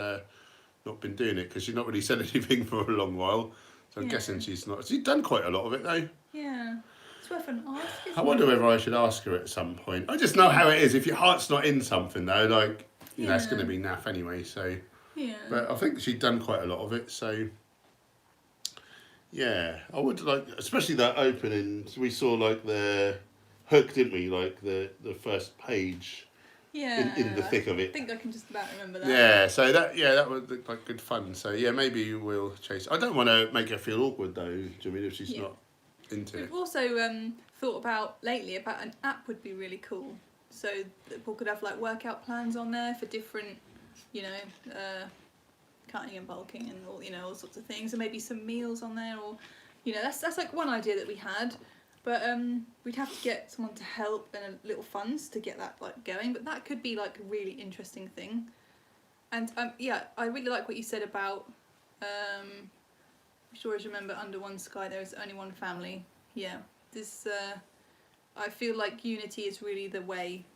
not been doing it because she's not really said anything for a long while. So I'm guessing she's not. She's done quite a lot of it though. Yeah, it's worth an ask. I wonder whether I should ask her at some point. I just know how it is. If your heart's not in something though, like you know, it's going to be naff anyway. So but I think she'd done quite a lot of it. So. Yeah, I would like, especially that opening. We saw like the hook, didn't we? Like the first page. Yeah. In the thick of it. I think I can just about remember that. Yeah. So that would look like good fun. So yeah, maybe we'll chase. I don't want to make her feel awkward though. Do you mean if she's not into it? We've also thought about lately about an app would be really cool. So that people could have like workout plans on there for different, you know. Cutting and bulking and all, you know, all sorts of things, and maybe some meals on there, or you know, that's like one idea that we had, but we'd have to get someone to help and a little funds to get that like going, but that could be like a really interesting thing. And I really like what you said about I sure as remember under one sky there is only one family. This I feel like unity is really the way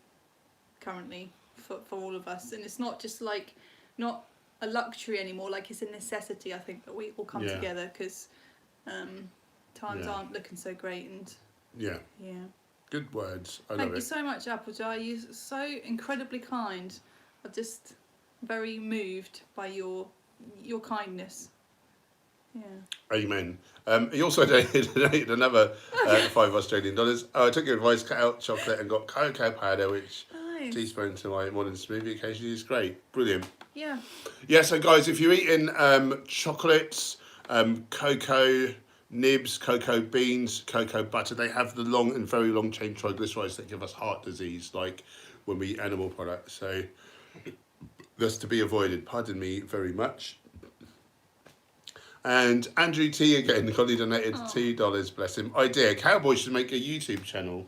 currently for all of us, and it's not just like not a luxury anymore, like it's a necessity. I think that we all come together because times aren't looking so great. And good words. I love it. Thank you so much, Applejar. You're so incredibly kind. I'm just very moved by your kindness. Amen. He also donated another $5 Australian. I took your advice, cut out chocolate and got cocoa powder, which teaspoon to my morning smoothie occasionally is great. Brilliant. Yeah, so guys, if you're eating chocolates, cocoa nibs, cocoa beans, cocoa butter, they have the long and very long chain triglycerides that give us heart disease, like when we eat animal products. So that's to be avoided. Pardon me very much. And Andrew T again, Connie donated $2, bless him. Idea, Cowboy should make a YouTube channel.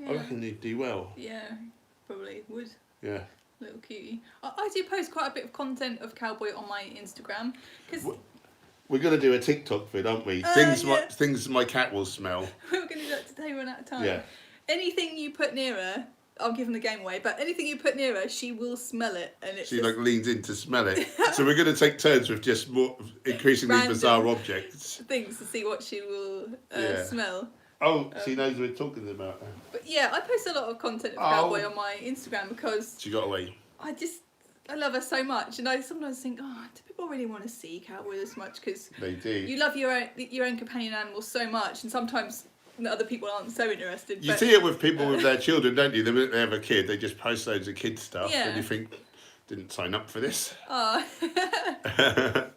I reckon he'd do well. Yeah, probably would. Yeah. Little cutie. I do post quite a bit of content of Cowboy on my Instagram. Cause we're going to do a TikTok vid, aren't we? Things my cat will smell. We're going to do that today, run out of time. Yeah. Anything you put near her, I'll give him the game away, but anything you put near her, she will smell it. And it's she like leans in to smell it. So we're going to take turns with just more increasingly bizarre objects. Things to see what she will smell. Oh, she knows we're talking about her. But yeah, I post a lot of content of Cowboy on my Instagram because she got away. I love her so much, and I sometimes think, do people really want to see Cowboy this much? Because they do. You love your own companion animals so much, and sometimes other people aren't so interested. You see it with people with their children, don't you? The minute they have a kid, they just post loads of kid stuff, and you think, didn't sign up for this. But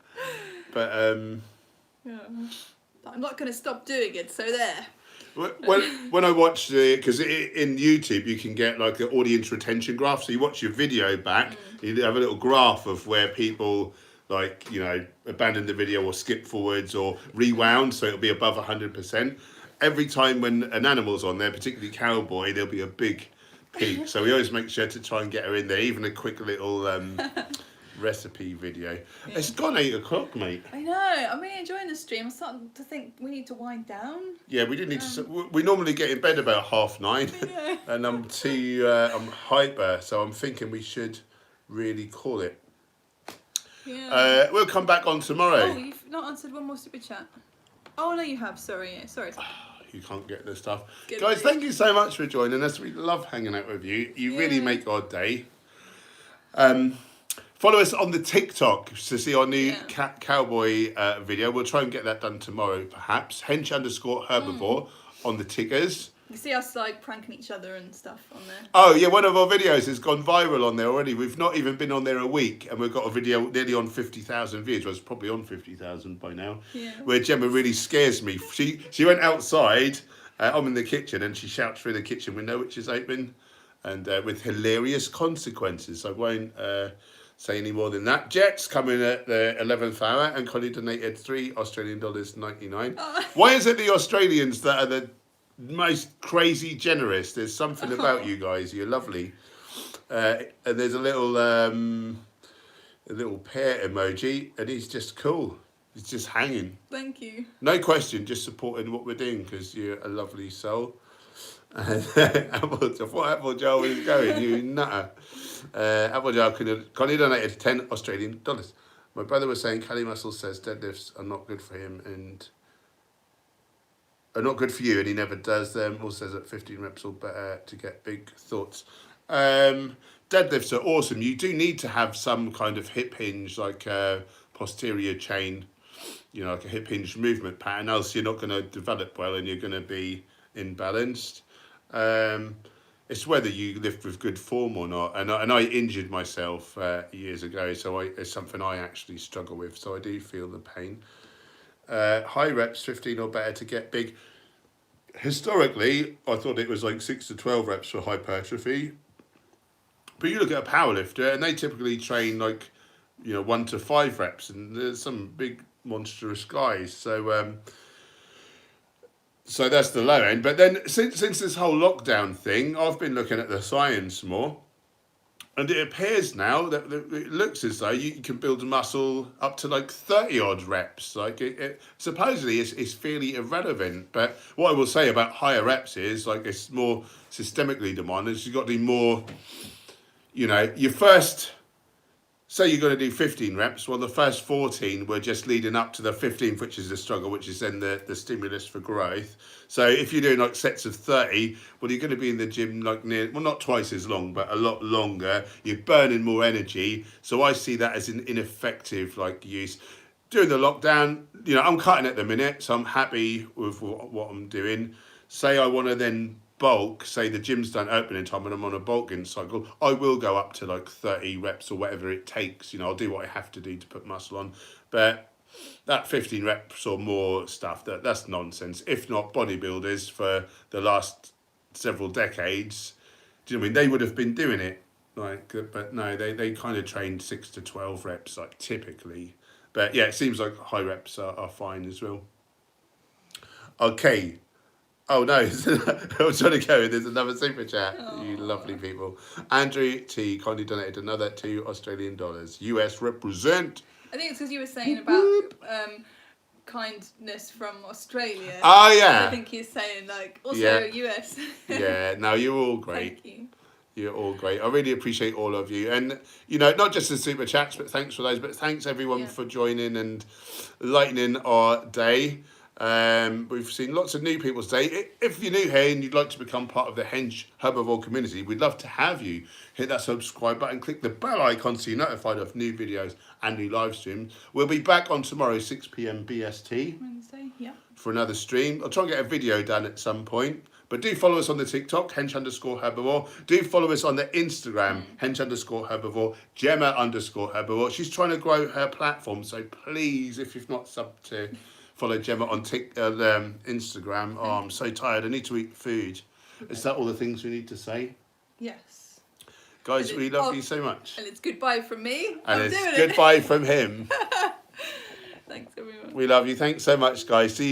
I'm not going to stop doing it. So there. When I watch because in YouTube you can get like an audience retention graph. So you watch your video back, you have a little graph of where people like, you know, abandoned the video or skipped forwards or rewound, so it'll be above 100%. Every time when an animal's on there, particularly Cowboy, there'll be a big peak. So we always make sure to try and get her in there, even a quick little recipe video. It's gone 8 o'clock, mate. I know. I'm really enjoying the stream. I'm starting to think we need to wind down. Yeah, we do need to. We normally get in bed about 9:30, and I'm hyper, so I'm thinking we should really call it. Yeah. We'll come back on tomorrow. Oh, you've not answered one more stupid chat. Oh no, you have. Sorry. Sorry. You can't get this stuff, guys. Thank you so much for joining us. We love hanging out with you. You really make our day. Follow us on the TikTok to see our new cowboy video. We'll try and get that done tomorrow, perhaps. Hench_Herbivore on the tickers. You see us like pranking each other and stuff on there. Oh yeah, one of our videos has gone viral on there already. We've not even been on there a week, and we've got a video nearly on 50,000 views. Well, it's probably on 50,000 by now. Yeah. Where Gemma really scares me. She went outside. I'm in the kitchen, and she shouts through the kitchen window, which is open, and with hilarious consequences. I won't say any more than that. Jet's coming at the 11th hour, and Connie donated $3.99. Oh. Why is it the Australians that are the most crazy generous? There's something about you guys. You're lovely. And there's a little pear emoji, and he's just cool. He's just hanging. Thank you. No question, just supporting what we're doing because you're a lovely soul. Applejar was going, you nutter. Applejar Connie donated $10. My brother was saying Cali Muscle says deadlifts are not good for him and are not good for you, and he never does them. Or says at 15 reps or better to get big. Thoughts. Deadlifts are awesome. You do need to have some kind of hip hinge, like posterior chain, like a hip hinge movement pattern, else you're not going to develop well and you're going to be imbalanced. It's whether you lift with good form or not. And I injured myself years ago, so it's something I actually struggle with. So I do feel the pain. High reps, 15 or better to get big. Historically, I thought it was like 6 to 12 reps for hypertrophy. But you look at a powerlifter, and they typically train like, 1 to 5 reps, and there's some big monstrous guys. So that's the low end. But then since this whole lockdown thing, I've been looking at the science more. And it appears now that it looks as though you can build muscle up to like 30 odd reps. Like it supposedly it's fairly irrelevant. But what I will say about higher reps is like it's more systemically demanded. You've got to do more, your first, say you're going to do 15 reps. Well, the first 14 were just leading up to the 15th, which is the struggle, which is then the stimulus for growth. So if you're doing like sets of 30, well, you're going to be in the gym like not twice as long, but a lot longer. You're burning more energy. So I see that as an ineffective use. During the lockdown, I'm cutting at the minute, so I'm happy with what I'm doing. Say I want to then bulk, say the gyms don't open in time and I'm on a bulking cycle, I will go up to like 30 reps or whatever it takes. I'll do what I have to do to put muscle on. But that 15 reps or more stuff, that's nonsense. If not, bodybuilders for the last several decades, do you know what I mean? They would have been doing it. But no, they kind of train 6 to 12 reps, typically. But yeah, it seems like high reps are fine as well. Okay. Oh no, I was trying to go. There's another super chat. Aww. You lovely people. Andrew T kindly donated another $2 US represent. I think it's because you were saying about kindness from Australia. Oh yeah. I think he's saying also US. Yeah, no, you're all great. Thank you. You're all great. I really appreciate all of you. And, not just the super chats, but thanks for those. But thanks everyone for joining and lightening our day. We've seen lots of new people today. If you're new here and you'd like to become part of the Hench Herbivore community, we'd love to have you. Hit that subscribe button, click the bell icon so you're notified of new videos and new live streams. We'll be back on tomorrow, 6 p.m. BST. Wednesday, for another stream. I'll try and get a video done at some point. But do follow us on the TikTok, Hench_Herbivore. Do follow us on the Instagram, Hench_Herbivore, Gemma_Herbivore. She's trying to grow her platform, so please, if you've not subbed to follow Gemma on Instagram. Oh, I'm so tired. I need to eat food. Is that all the things we need to say? Yes. Guys, we love you so much. And it's goodbye from me. And it's goodbye from him. Thanks, everyone. We love you. Thanks so much, guys. See you.